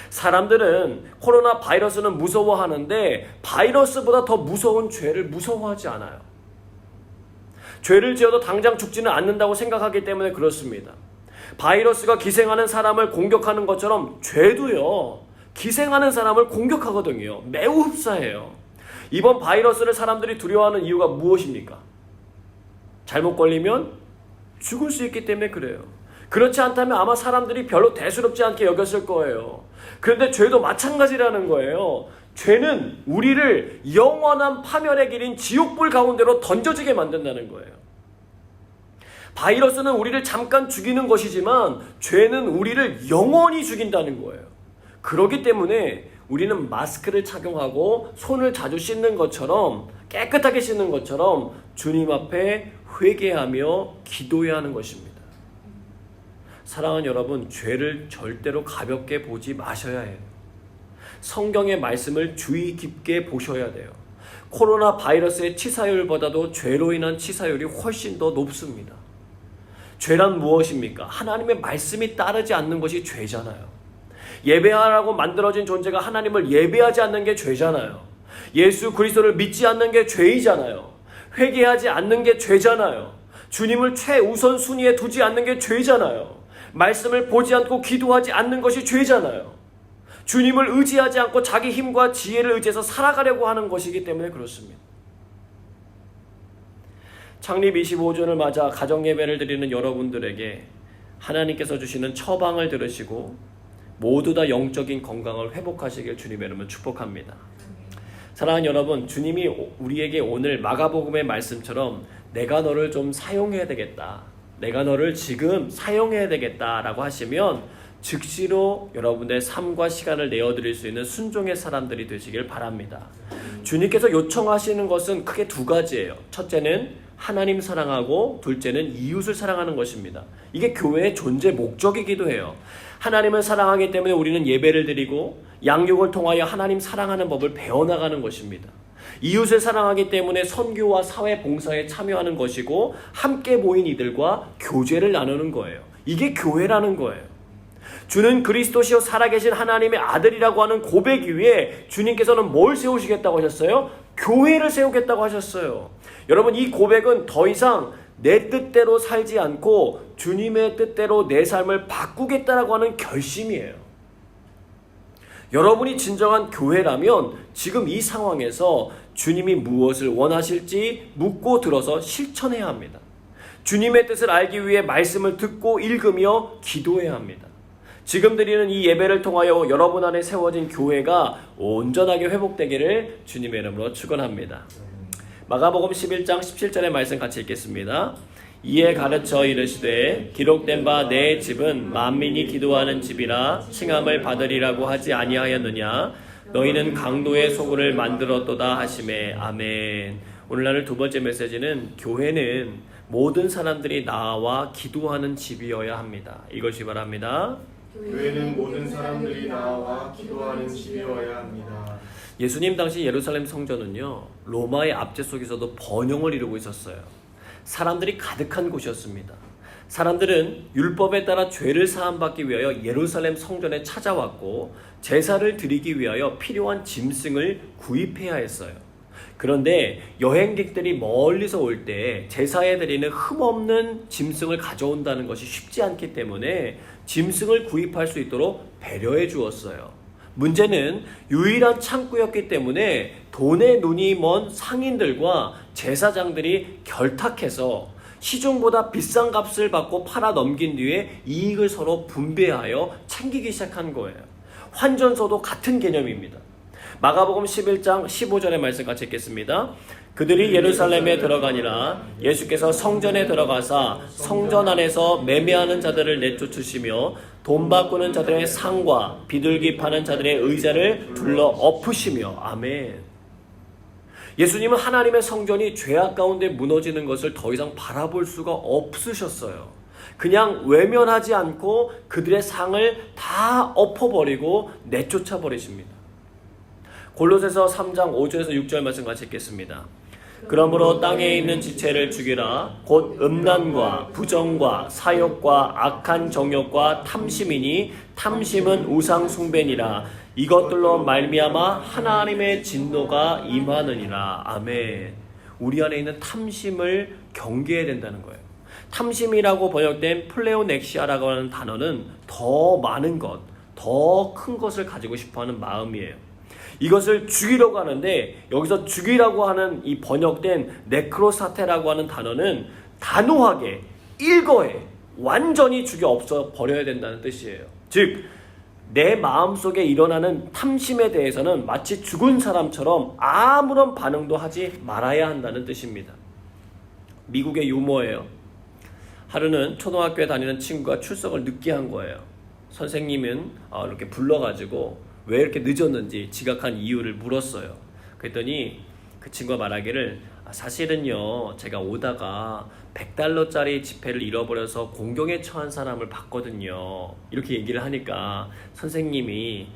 사람들은 코로나 바이러스는 무서워하는데 바이러스보다 더 무서운 죄를 무서워하지 않아요. 죄를 지어도 당장 죽지는 않는다고 생각하기 때문에 그렇습니다. 바이러스가 기생하는 사람을 공격하는 것처럼 죄도요, 기생하는 사람을 공격하거든요. 매우 흡사해요. 이번 바이러스를 사람들이 두려워하는 이유가 무엇입니까? 잘못 걸리면 죽을 수 있기 때문에 그래요. 그렇지 않다면 아마 사람들이 별로 대수롭지 않게 여겼을 거예요. 그런데 죄도 마찬가지라는 거예요. 죄는 우리를 영원한 파멸의 길인 지옥불 가운데로 던져지게 만든다는 거예요. 바이러스는 우리를 잠깐 죽이는 것이지만 죄는 우리를 영원히 죽인다는 거예요. 그렇기 때문에 우리는 마스크를 착용하고 손을 자주 씻는 것처럼, 깨끗하게 씻는 것처럼 주님 앞에 회개하며 기도해야 하는 것입니다. 사랑하는 여러분, 죄를 절대로 가볍게 보지 마셔야 해요. 성경의 말씀을 주의 깊게 보셔야 돼요. 코로나 바이러스의 치사율보다도 죄로 인한 치사율이 훨씬 더 높습니다. 죄란 무엇입니까? 하나님의 말씀이 따르지 않는 것이 죄잖아요. 예배하라고 만들어진 존재가 하나님을 예배하지 않는 게 죄잖아요. 예수 그리스도를 믿지 않는 게 죄이잖아요. 회개하지 않는 게 죄잖아요. 주님을 최우선 순위에 두지 않는 게 죄잖아요. 말씀을 보지 않고 기도하지 않는 것이 죄잖아요. 주님을 의지하지 않고 자기 힘과 지혜를 의지해서 살아가려고 하는 것이기 때문에 그렇습니다. 창립 25주년을 맞아 가정예배를 드리는 여러분들에게 하나님께서 주시는 처방을 들으시고 모두 다 영적인 건강을 회복하시길 주님의 이름으로 축복합니다. 사랑하는 여러분, 주님이 우리에게 오늘 마가복음의 말씀처럼 내가 너를 좀 사용해야 되겠다, 내가 너를 지금 사용해야 되겠다라고 하시면 즉시로 여러분의 삶과 시간을 내어드릴 수 있는 순종의 사람들이 되시길 바랍니다. 주님께서 요청하시는 것은 크게 두 가지예요. 첫째는 하나님 사랑하고 둘째는 이웃을 사랑하는 것입니다. 이게 교회의 존재 목적이기도 해요. 하나님을 사랑하기 때문에 우리는 예배를 드리고 양육을 통하여 하나님 사랑하는 법을 배워나가는 것입니다. 이웃을 사랑하기 때문에 선교와 사회 봉사에 참여하는 것이고 함께 모인 이들과 교제를 나누는 거예요. 이게 교회라는 거예요. 주는 그리스도시요 살아계신 하나님의 아들이라고 하는 고백 위에 주님께서는 뭘 세우시겠다고 하셨어요? 교회를 세우겠다고 하셨어요. 여러분, 이 고백은 더 이상 내 뜻대로 살지 않고 주님의 뜻대로 내 삶을 바꾸겠다라고 하는 결심이에요. 여러분이 진정한 교회라면 지금 이 상황에서 주님이 무엇을 원하실지 묻고 들어서 실천해야 합니다. 주님의 뜻을 알기 위해 말씀을 듣고 읽으며 기도해야 합니다. 지금 드리는 이 예배를 통하여 여러분 안에 세워진 교회가 온전하게 회복되기를 주님의 이름으로 축원합니다. 마가복음 11장 17절의 말씀 같이 읽겠습니다. 이에 가르쳐 이르시되 기록된 바 내 집은 만민이 기도하는 집이라 칭함을 받으리라고 하지 아니하였느냐. 너희는 강도의 소굴을 만들었도다 하시매. 아멘. 오늘날 두 번째 메시지는 교회는 모든 사람들이 나와 기도하는 집이어야 합니다. 이것이 바랍니다. 교회는 모든 사람들이 나와 기도하는 집이어야 합니다. 예수님 당시 예루살렘 성전은요, 로마의 압제 속에서도 번영을 이루고 있었어요. 사람들이 가득한 곳이었습니다. 사람들은 율법에 따라 죄를 사함받기 위하여 예루살렘 성전에 찾아왔고 제사를 드리기 위하여 필요한 짐승을 구입해야 했어요. 그런데 여행객들이 멀리서 올 때 제사에 드리는 흠없는 짐승을 가져온다는 것이 쉽지 않기 때문에 짐승을 구입할 수 있도록 배려해 주었어요. 문제는 유일한 창구였기 때문에 돈에 눈이 먼 상인들과 제사장들이 결탁해서 시중보다 비싼 값을 받고 팔아 넘긴 뒤에 이익을 서로 분배하여 챙기기 시작한 거예요. 환전소도 같은 개념입니다. 마가복음 11장 15절의 말씀 같이 읽겠습니다. 그들이 예루살렘에 들어가니라. 예수께서 성전에 들어가사 성전 안에서 매매하는 자들을 내쫓으시며 돈 바꾸는 자들의 상과 비둘기 파는 자들의 의자를 둘러 엎으시며. 아멘. 예수님은 하나님의 성전이 죄악 가운데 무너지는 것을 더 이상 바라볼 수가 없으셨어요. 그냥 외면하지 않고 그들의 상을 다 엎어버리고 내쫓아 버리십니다. 골로새서 3장 5절에서 6절 말씀 같이 읽겠습니다. 그러므로 땅에 있는 지체를 죽이라. 곧 음란과 부정과 사욕과 악한 정욕과 탐심이니 탐심은 우상 숭배니라. 이것들로 말미암아 하나님의 진노가 임하느니라. 아멘. 우리 안에 있는 탐심을 경계해야 된다는 거예요. 탐심이라고 번역된 플레오넥시아라고 하는 단어는 더 많은 것, 더 큰 것을 가지고 싶어하는 마음이에요. 이것을 죽이려고 하는데 여기서 죽이라고 하는 이 번역된 네크로사테라고 하는 단어는 단호하게 일거에 완전히 죽여 없어 버려야 된다는 뜻이에요. 즉 내 마음속에 일어나는 탐심에 대해서는 마치 죽은 사람처럼 아무런 반응도 하지 말아야 한다는 뜻입니다. 미국의 유머예요. 하루는 초등학교에 다니는 친구가 출석을 늦게 한 거예요. 선생님은 이렇게 불러가지고 왜 이렇게 늦었는지 지각한 이유를 물었어요. 그랬더니 그 친구가 말하기를 사실은요 제가 오다가 $100짜리 지폐를 잃어버려서 공경에 처한 사람을 봤거든요. 이렇게 얘기를 하니까 선생님이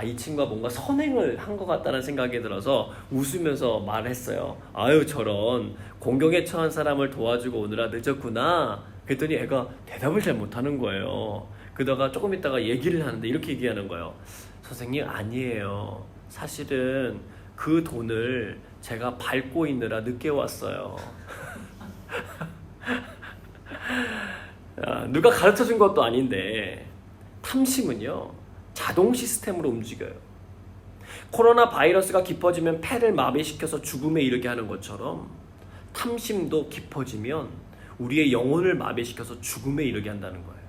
이 친구가 뭔가 선행을 한 것 같다는 생각이 들어서 웃으면서 말했어요. 아유 저런 공경에 처한 사람을 도와주고 오느라 늦었구나. 그랬더니 애가 대답을 잘 못하는 거예요. 그러다가 조금 있다가 얘기를 하는데 이렇게 얘기하는 거예요. 선생님 아니에요. 사실은 그 돈을 제가 밟고 있느라 늦게 왔어요. 누가 가르쳐준 것도 아닌데 탐심은요 자동 시스템으로 움직여요. 코로나 바이러스가 깊어지면 폐를 마비시켜서 죽음에 이르게 하는 것처럼 탐심도 깊어지면 우리의 영혼을 마비시켜서 죽음에 이르게 한다는 거예요.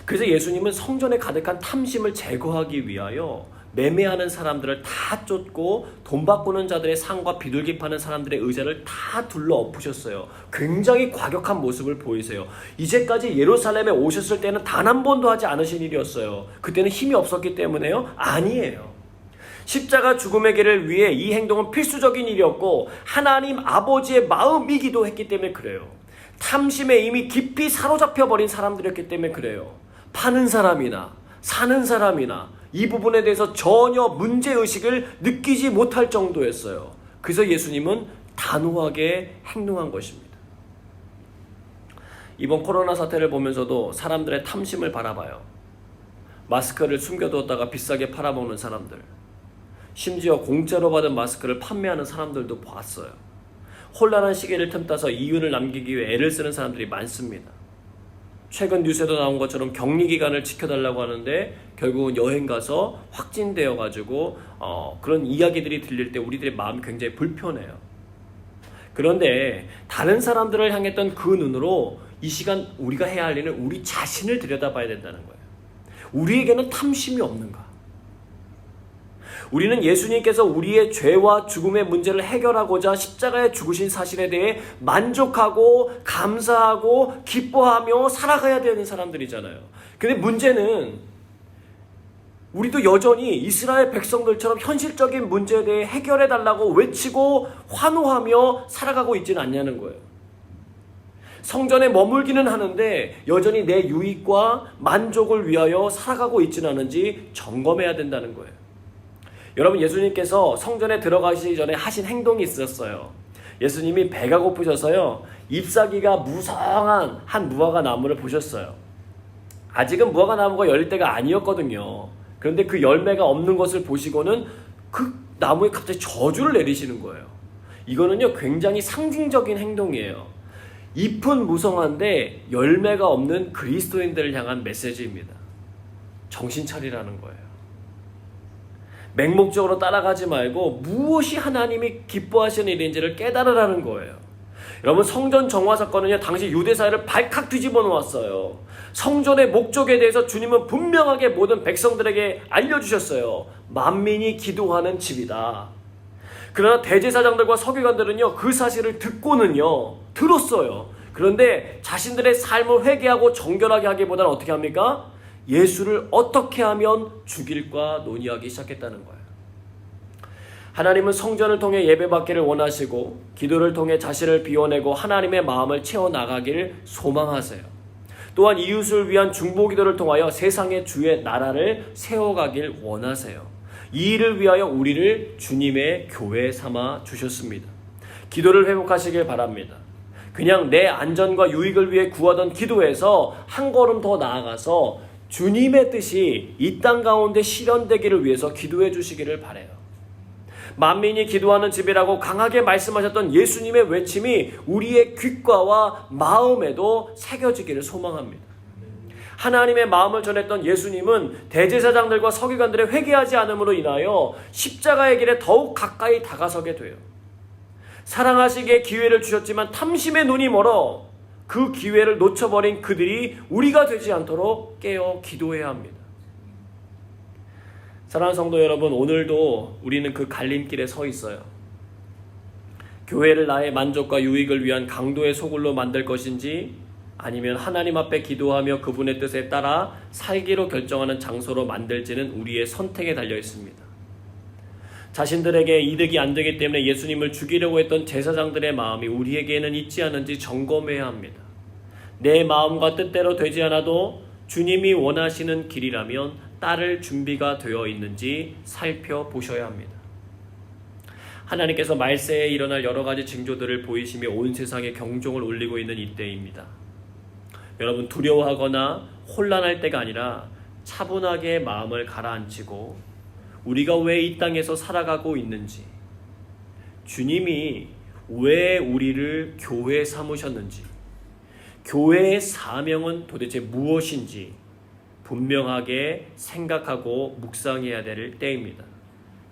그래서 예수님은 성전에 가득한 탐심을 제거하기 위하여 매매하는 사람들을 다 쫓고 돈 바꾸는 자들의 상과 비둘기 파는 사람들의 의자를 다 둘러 엎으셨어요. 굉장히 과격한 모습을 보이세요. 이제까지 예루살렘에 오셨을 때는 단 한 번도 하지 않으신 일이었어요. 그때는 힘이 없었기 때문에요? 아니에요. 십자가 죽음의 길을 위해 이 행동은 필수적인 일이었고 하나님 아버지의 마음이기도 했기 때문에 그래요. 탐심에 이미 깊이 사로잡혀 버린 사람들이었기 때문에 그래요. 파는 사람이나 사는 사람이나 이 부분에 대해서 전혀 문제의식을 느끼지 못할 정도였어요. 그래서 예수님은 단호하게 행동한 것입니다. 이번 코로나 사태를 보면서도 사람들의 탐심을 바라봐요. 마스크를 숨겨두었다가 비싸게 팔아먹는 사람들, 심지어 공짜로 받은 마스크를 판매하는 사람들도 봤어요. 혼란한 시기를 틈타서 이윤을 남기기 위해 애를 쓰는 사람들이 많습니다. 최근 뉴스에도 나온 것처럼 격리기간을 지켜달라고 하는데 결국은 여행 가서 확진되어 가지고 그런 이야기들이 들릴 때 우리들의 마음이 굉장히 불편해요. 그런데 다른 사람들을 향했던 그 눈으로 이 시간 우리가 해야 할 일은 우리 자신을 들여다봐야 된다는 거예요. 우리에게는 탐심이 없는가? 우리는 예수님께서 우리의 죄와 죽음의 문제를 해결하고자 십자가에 죽으신 사실에 대해 만족하고 감사하고 기뻐하며 살아가야 되는 사람들이잖아요. 근데 문제는 우리도 여전히 이스라엘 백성들처럼 현실적인 문제에 대해 해결해 달라고 외치고 환호하며 살아가고 있지는 않냐는 거예요. 성전에 머물기는 하는데 여전히 내 유익과 만족을 위하여 살아가고 있지는 않은지 점검해야 된다는 거예요. 여러분, 예수님께서 성전에 들어가시기 전에 하신 행동이 있었어요. 예수님이 배가 고프셔서요, 잎사귀가 무성한 한 무화과 나무를 보셨어요. 아직은 무화과 나무가 열릴 때가 아니었거든요. 그런데 그 열매가 없는 것을 보시고는 그 나무에 갑자기 저주를 내리시는 거예요. 이거는요, 굉장히 상징적인 행동이에요. 잎은 무성한데 열매가 없는 그리스도인들을 향한 메시지입니다. 정신 차리라는 거예요. 맹목적으로 따라가지 말고 무엇이 하나님이 기뻐하시는 일인지를 깨달으라는 거예요. 여러분, 성전 정화 사건은요, 당시 유대사회를 발칵 뒤집어 놓았어요. 성전의 목적에 대해서 주님은 분명하게 모든 백성들에게 알려주셨어요. 만민이 기도하는 집이다. 그러나 대제사장들과 서기관들은요, 그 사실을 듣고는요, 들었어요. 그런데 자신들의 삶을 회개하고 정결하게 하기보다는 어떻게 합니까? 예수를 어떻게 하면 죽일까 논의하기 시작했다는 거예요. 하나님은 성전을 통해 예배받기를 원하시고 기도를 통해 자신을 비워내고 하나님의 마음을 채워나가기를 소망하세요. 또한 이웃을 위한 중보기도를 통하여 세상의 주의 나라를 세워가길 원하세요. 이 일을 위하여 우리를 주님의 교회 삼아 주셨습니다. 기도를 회복하시길 바랍니다. 그냥 내 안전과 유익을 위해 구하던 기도에서 한 걸음 더 나아가서 주님의 뜻이 이 땅 가운데 실현되기를 위해서 기도해 주시기를 바라요. 만민이 기도하는 집이라고 강하게 말씀하셨던 예수님의 외침이 우리의 귓가와 마음에도 새겨지기를 소망합니다. 하나님의 마음을 전했던 예수님은 대제사장들과 서기관들의 회개하지 않음으로 인하여 십자가의 길에 더욱 가까이 다가서게 돼요. 사랑하시기에 기회를 주셨지만 탐심의 눈이 멀어 그 기회를 놓쳐버린 그들이 우리가 되지 않도록 깨어 기도해야 합니다. 사랑하는 성도 여러분, 오늘도 우리는 그 갈림길에 서 있어요. 교회를 나의 만족과 유익을 위한 강도의 소굴로 만들 것인지, 아니면 하나님 앞에 기도하며 그분의 뜻에 따라 살기로 결정하는 장소로 만들지는 우리의 선택에 달려 있습니다. 자신들에게 이득이 안 되기 때문에 예수님을 죽이려고 했던 제사장들의 마음이 우리에게는 있지 않은지 점검해야 합니다. 내 마음과 뜻대로 되지 않아도 주님이 원하시는 길이라면 따를 준비가 되어 있는지 살펴보셔야 합니다. 하나님께서 말세에 일어날 여러 가지 징조들을 보이시며 온 세상에 경종을 울리고 있는 이때입니다. 여러분, 두려워하거나 혼란할 때가 아니라 차분하게 마음을 가라앉히고 우리가 왜 이 땅에서 살아가고 있는지, 주님이 왜 우리를 교회 삼으셨는지, 교회의 사명은 도대체 무엇인지 분명하게 생각하고 묵상해야 될 때입니다.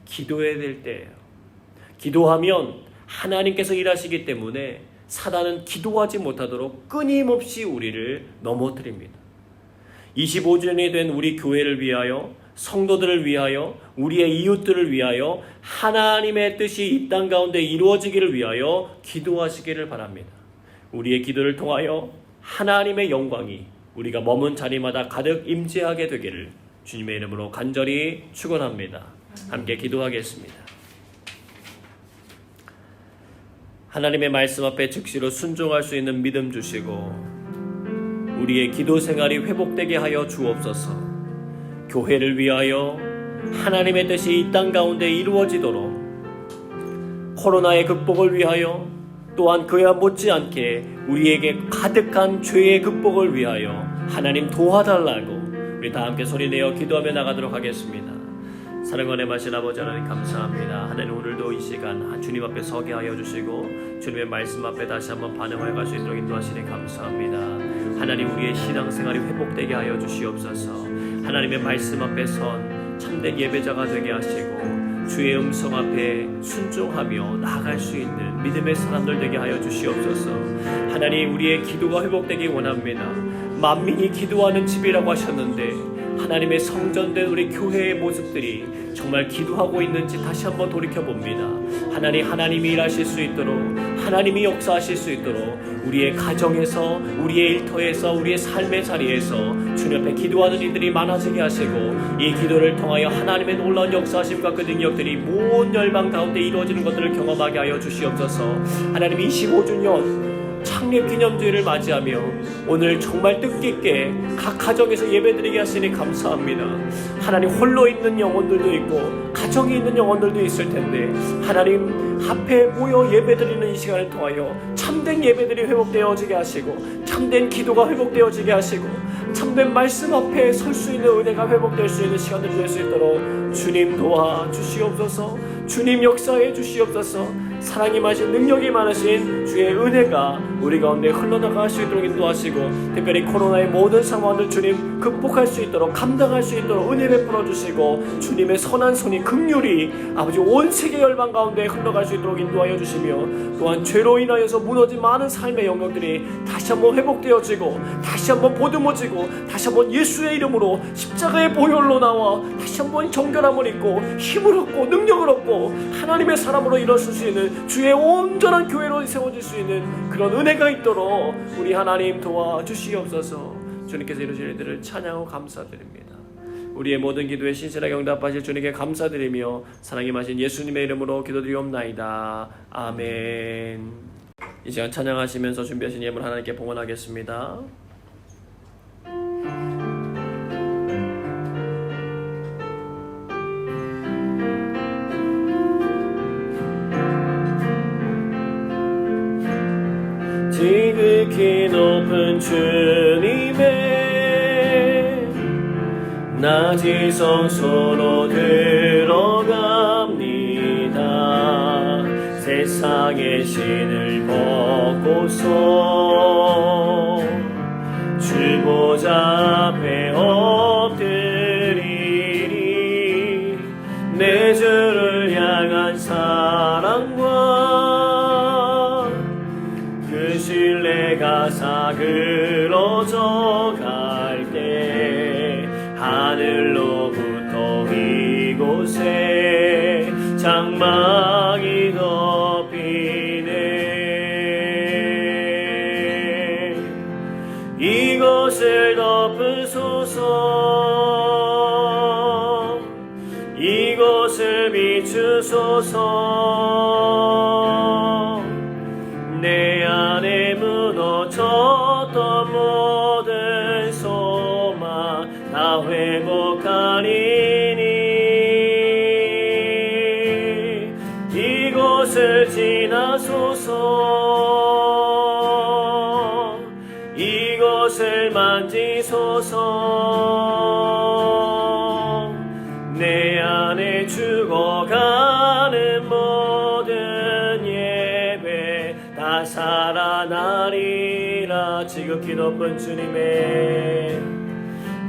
기도해야 될 때예요. 기도하면 하나님께서 일하시기 때문에 사단은 기도하지 못하도록 끊임없이 우리를 넘어뜨립니다. 25주년이 된 우리 교회를 위하여, 성도들을 위하여, 우리의 이웃들을 위하여 하나님의 뜻이 이 땅 가운데 이루어지기를 위하여 기도하시기를 바랍니다. 우리의 기도를 통하여 하나님의 영광이 우리가 머문 자리마다 가득 임재하게 되기를 주님의 이름으로 간절히 축원합니다. 함께 기도하겠습니다. 하나님의 말씀 앞에 즉시로 순종할 수 있는 믿음 주시고 우리의 기도 생활이 회복되게 하여 주옵소서. 교회를 위하여 하나님의 뜻이 이 땅 가운데 이루어지도록, 코로나의 극복을 위하여, 또한 그야 못지않게 우리에게 가득한 죄의 극복을 위하여 하나님 도와달라고 우리 다 함께 소리내어 기도하며 나가도록 하겠습니다. 사랑하는 마신 아버지 하나님 감사합니다. 하나님, 오늘도 이 시간 주님 앞에 서게 하여 주시고 주님의 말씀 앞에 다시 한번 반응해 갈 수 있도록 인도하시니 감사합니다. 하나님, 우리의 신앙생활이 회복되게 하여 주시옵소서. 하나님의 말씀 앞에 선 참된 예배자가 되게 하시고 주의 음성 앞에 순종하며 나아갈 수 있는 믿음의 사람들 되게 하여 주시옵소서. 하나님, 우리의 기도가 회복되기 원합니다. 만민이 기도하는 집이라고 하셨는데 하나님의 성전된 우리 교회의 모습들이 정말 기도하고 있는지 다시 한번 돌이켜봅니다. 하나님이 일하실 수 있도록, 하나님이 역사하실 수 있도록 우리의 가정에서, 우리의 일터에서, 우리의 삶의 자리에서 주님 앞에 기도하는 이들이 많아지게 하시고, 이 기도를 통하여 하나님의 놀라운 역사하심과 그 능력들이 모든 열방 가운데 이루어지는 것들을 경험하게 하여 주시옵소서. 하나님 25주년 창립기념주일을 맞이하며 오늘 정말 뜻깊게 각 가정에서 예배드리게 하시니 감사합니다. 하나님, 홀로 있는 영혼들도 있고 가정에 있는 영혼들도 있을 텐데 하나님 앞에 모여 예배드리는 이 시간을 통하여 참된 예배들이 회복되어지게 하시고, 참된 기도가 회복되어지게 하시고, 참된 말씀 앞에 설 수 있는 은혜가 회복될 수 있는 시간들이 될 수 있도록 주님 도와주시옵소서. 주님 역사해 주시옵소서. 사랑이 많으신, 능력이 많으신 주의 은혜가 우리 가운데 흘러나갈 수 있도록 인도하시고, 특별히 코로나의 모든 상황을 주님 극복할 수 있도록, 감당할 수 있도록 은혜 베풀어 주시고, 주님의 선한 손이 긍휼히 아버지 온 세계 열방 가운데 흘러갈 수 있도록 인도하여 주시며, 또한 죄로 인하여서 무너진 많은 삶의 영역들이 다시 한번 회복되어지고, 다시 한번 보듬어지고, 다시 한번 예수의 이름으로 십자가의 보혈로 나와 다시 한번 정결함을 입고 힘을 얻고 능력을 얻고 하나님의 사람으로 일어설 수 있는 주의 온전한 교회로 세워질 수 있는 그런 은혜가 있도록 우리 하나님 도와주시옵소서. 주님께서 이루신 일들을 찬양하고 감사드립니다. 우리의 모든 기도에 신실하게 응답하실 주님께 감사드리며 사랑이 마신 예수님의 이름으로 기도드리옵나이다. 아멘. 이 시간 찬양하시면서 준비하신 예물 하나님께 봉헌하겠습니다. 지극히 높은 주님의 낮이 성소로 들어갑니다. 세상의 신을 벗고서 주 보좌 앞에 엎드리리. 내 주를 향한 사랑과 그 신뢰가 사그러져 갈 때 하늘로부터 이곳에 장막이 덮이네. 이것을 덮으소서. 이것을 비추소서. 내 안에 무너졌던 모든 소망 다 회복하리니. 이곳을 지나소서. 이곳을 만지소서. 내 안에 죽어가는 모든 예배 다 살아나리라. 지극히 높은 주님의,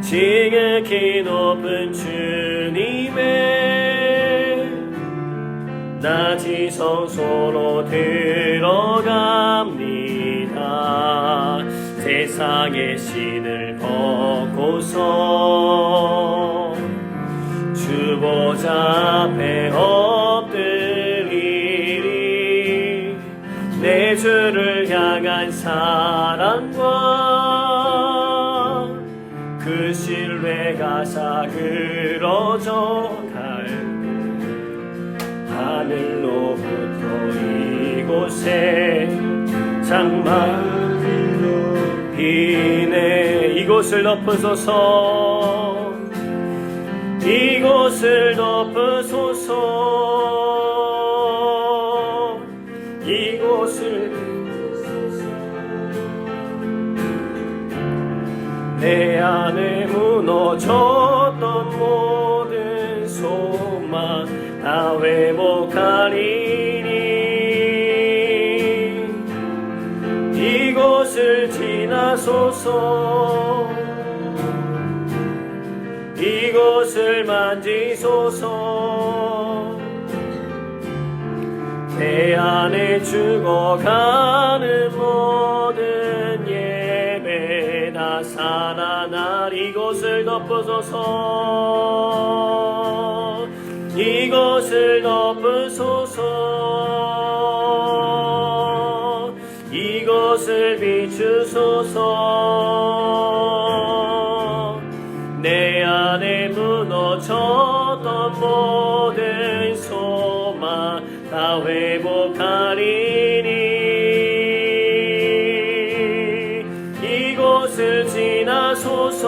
지극히 높은 주님의 낮이 성소로 들어갑니다. 세상의 신을 벗고서 주 보좌 앞에 엎드리리. 내 주를 향한 사랑과 그 신뢰가 사그러져 갈 하늘로부터 이곳에 장막이 덮이네. 이곳을 덮으소서. 이곳을 덮으소서. 이곳을 내 안에 무너졌던 모든 소망 다 회복하리니. 이곳을 지나소서. 이곳을 만지소서. 내 안에 죽어가는 모든 예배 다 살아날 이곳을 덮으소서. 이곳을 덮으소서. 이곳을 비추소서. 내 안에 무너졌던 모든 소망 다 회복하리니. 이곳을 지나소서.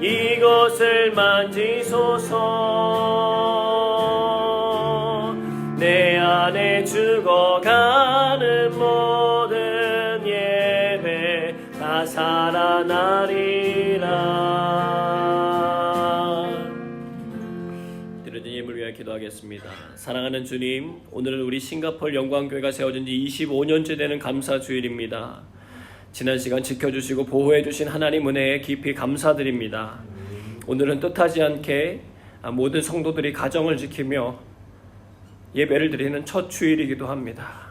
이곳을 만지소서. 내 안에 죽어가는 모든 예배 다 살아나리라. 드려진 예물 위하여 기도하겠습니다. 사랑하는 주님, 오늘은 우리 싱가포르 영광교회가 세워진 지 25년째 되는 감사주일입니다. 지난 시간 지켜주시고 보호해주신 하나님 은혜에 깊이 감사드립니다. 오늘은 뜻하지 않게 모든 성도들이 가정을 지키며 예배를 드리는 첫 주일이기도 합니다.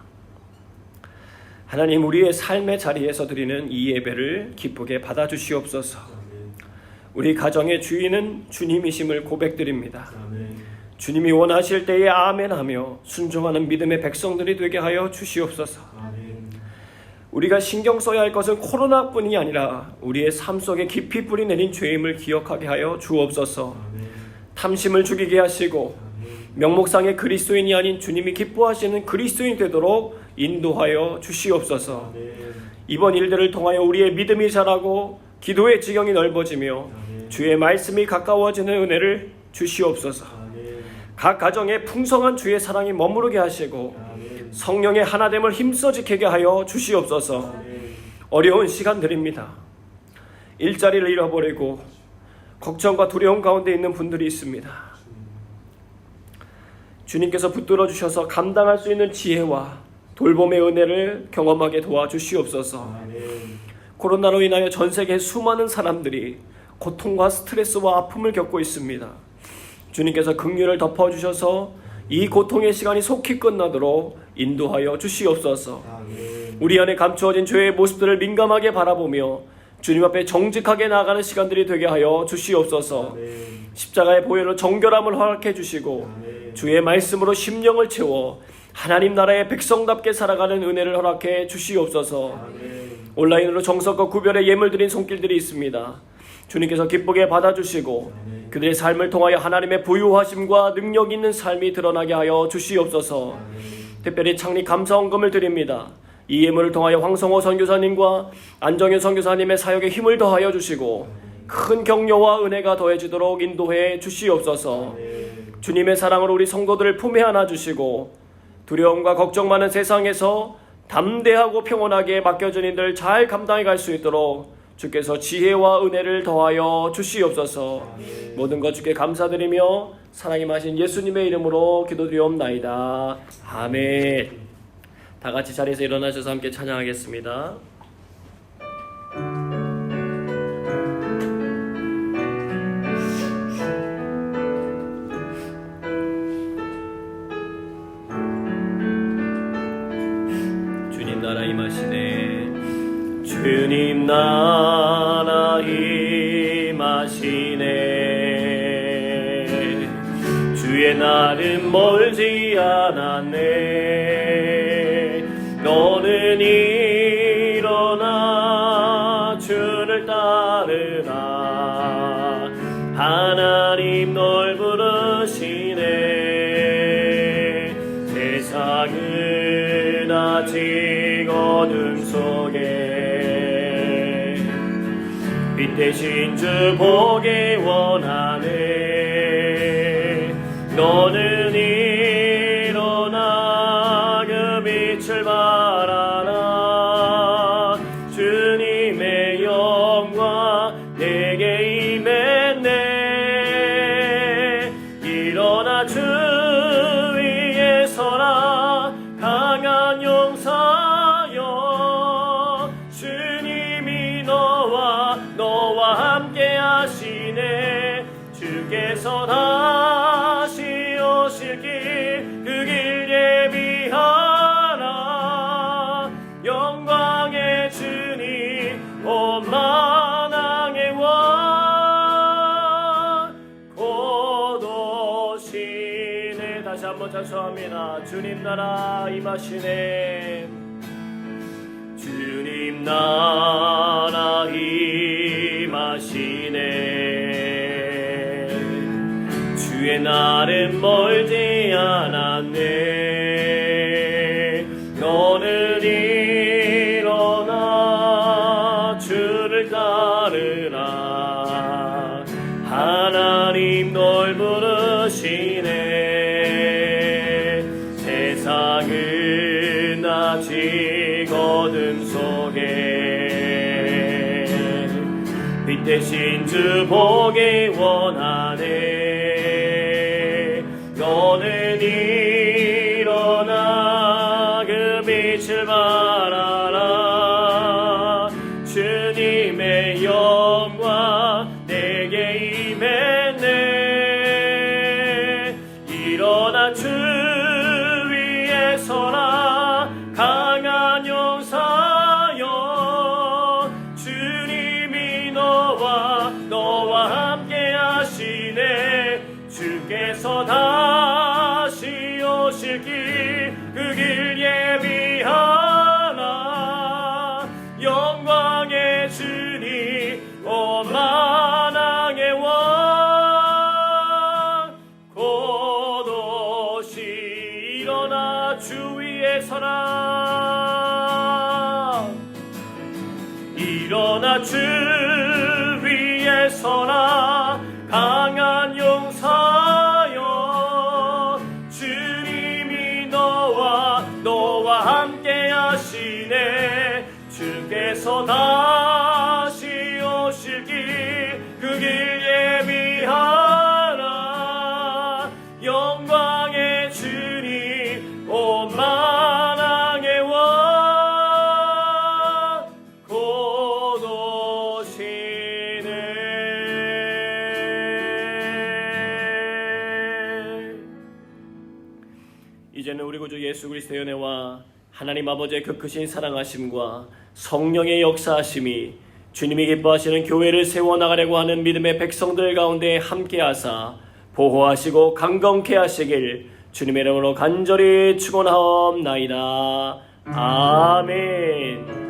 하나님, 우리의 삶의 자리에서 드리는 이 예배를 기쁘게 받아주시옵소서. 우리 가정의 주인은 주님이심을 고백드립니다. 주님이 원하실 때에 아멘하며 순종하는 믿음의 백성들이 되게 하여 주시옵소서. 우리가 신경 써야 할 것은 코로나뿐이 아니라 우리의 삶 속에 깊이 뿌리 내린 죄임을 기억하게 하여 주옵소서. 탐심을 죽이게 하시고 명목상의 그리스도인이 아닌 주님이 기뻐하시는 그리스도인이 되도록 인도하여 주시옵소서. 이번 일들을 통하여 우리의 믿음이 자라고 기도의 지경이 넓어지며 주의 말씀이 가까워지는 은혜를 주시옵소서. 각 가정에 풍성한 주의 사랑이 머무르게 하시고 성령의 하나됨을 힘써 지키게 하여 주시옵소서. 어려운 시간들입니다. 일자리를 잃어버리고 걱정과 두려움 가운데 있는 분들이 있습니다. 주님께서 붙들어 주셔서 감당할 수 있는 지혜와 돌봄의 은혜를 경험하게 도와주시옵소서. 코로나로 인하여 전 세계 수많은 사람들이 고통과 스트레스와 아픔을 겪고 있습니다. 주님께서 긍휼을 덮어주셔서 이 고통의 시간이 속히 끝나도록 인도하여 주시옵소서. 우리 안에 감추어진 죄의 모습들을 민감하게 바라보며 주님 앞에 정직하게 나아가는 시간들이 되게 하여 주시옵소서. 십자가의 보혈로 정결함을 허락해 주시고 주의 말씀으로 심령을 채워 하나님 나라의 백성답게 살아가는 은혜를 허락해 주시옵소서. 온라인으로 정성과 구별의 예물 드린 손길들이 있습니다. 주님께서 기쁘게 받아주시고 그들의 삶을 통하여 하나님의 부유하심과 능력 있는 삶이 드러나게 하여 주시옵소서. 특별히 창립 감사원금을 드립니다. 이 예물을 통하여 황성호 선교사님과 안정현 선교사님의 사역에 힘을 더하여 주시고 큰 격려와 은혜가 더해지도록 인도해 주시옵소서. 주님의 사랑으로 우리 성도들을 품에 안아주시고 두려움과 걱정 많은 세상에서 담대하고 평온하게 맡겨진 일들 잘 감당해 갈 수 있도록 주께서 지혜와 은혜를 더하여 주시옵소서. 모든 것 주께 감사드리며 사랑이 마신 예수님의 이름으로 기도드리옵나이다. 아멘. 다 같이 자리에서 일어나셔서 함께 찬양하겠습니다. 주님 나라 임하시네. 주님 나라 임하시네. 주의 날은 멀지 않았네. 너는 일어나 주를 따르라. 하나님 널 부르시네. 세상은 아직 어둠 속에 빛 대신 주 보기 원하네. 너는 일어나 그 빛을 바라라. 주님의 영광 내게 임했네. 일어나 주 위에 서라. 강한 용사여. 주님이 너와 함께 하시네. 주께서 다시 오실 길 그 길 예비하라. 영광의 주님 다시 한번 찬송합니다. 주님 나라 임하시네. 주님 나라 임하시네. 주의 날은 멀지 않았네. 너는 일어나 주를 따르라. 하나님 널 부르시네. 세상은 아직 어둠 속에 빛 대신 주 보기 원하네. 너는 일어나 그 빛을 바라라. 주님의 영광 내게 임했네. 일어나 주 위에 서라. 강한 용사여. 주님이 너와 함께 하시네. 주께서 다시 오실 길, 그 길 예비하라. 영광의 주님, 오 만왕의 왕, 곧 오시. 일어나 주 위에 서라. 일어나 주 위에 서라. 강한 용사여. 주님이 너와 함께 하시네. 주께서 다시 오실 길, 그 길 예비하라. 영광의 주님, 오 만왕의 왕, 곧 오시네. 이제는 우리 구주 예수 그리스도의 은혜와 하나님 아버지의 그 크신 사랑하심과 성령의 역사하심이 주님이 기뻐하시는 교회를 세워나가려고 하는 믿음의 백성들 가운데 함께하사 보호하시고 강건케 하시길 주님의 이름으로 간절히 축원하옵나이다. 아멘.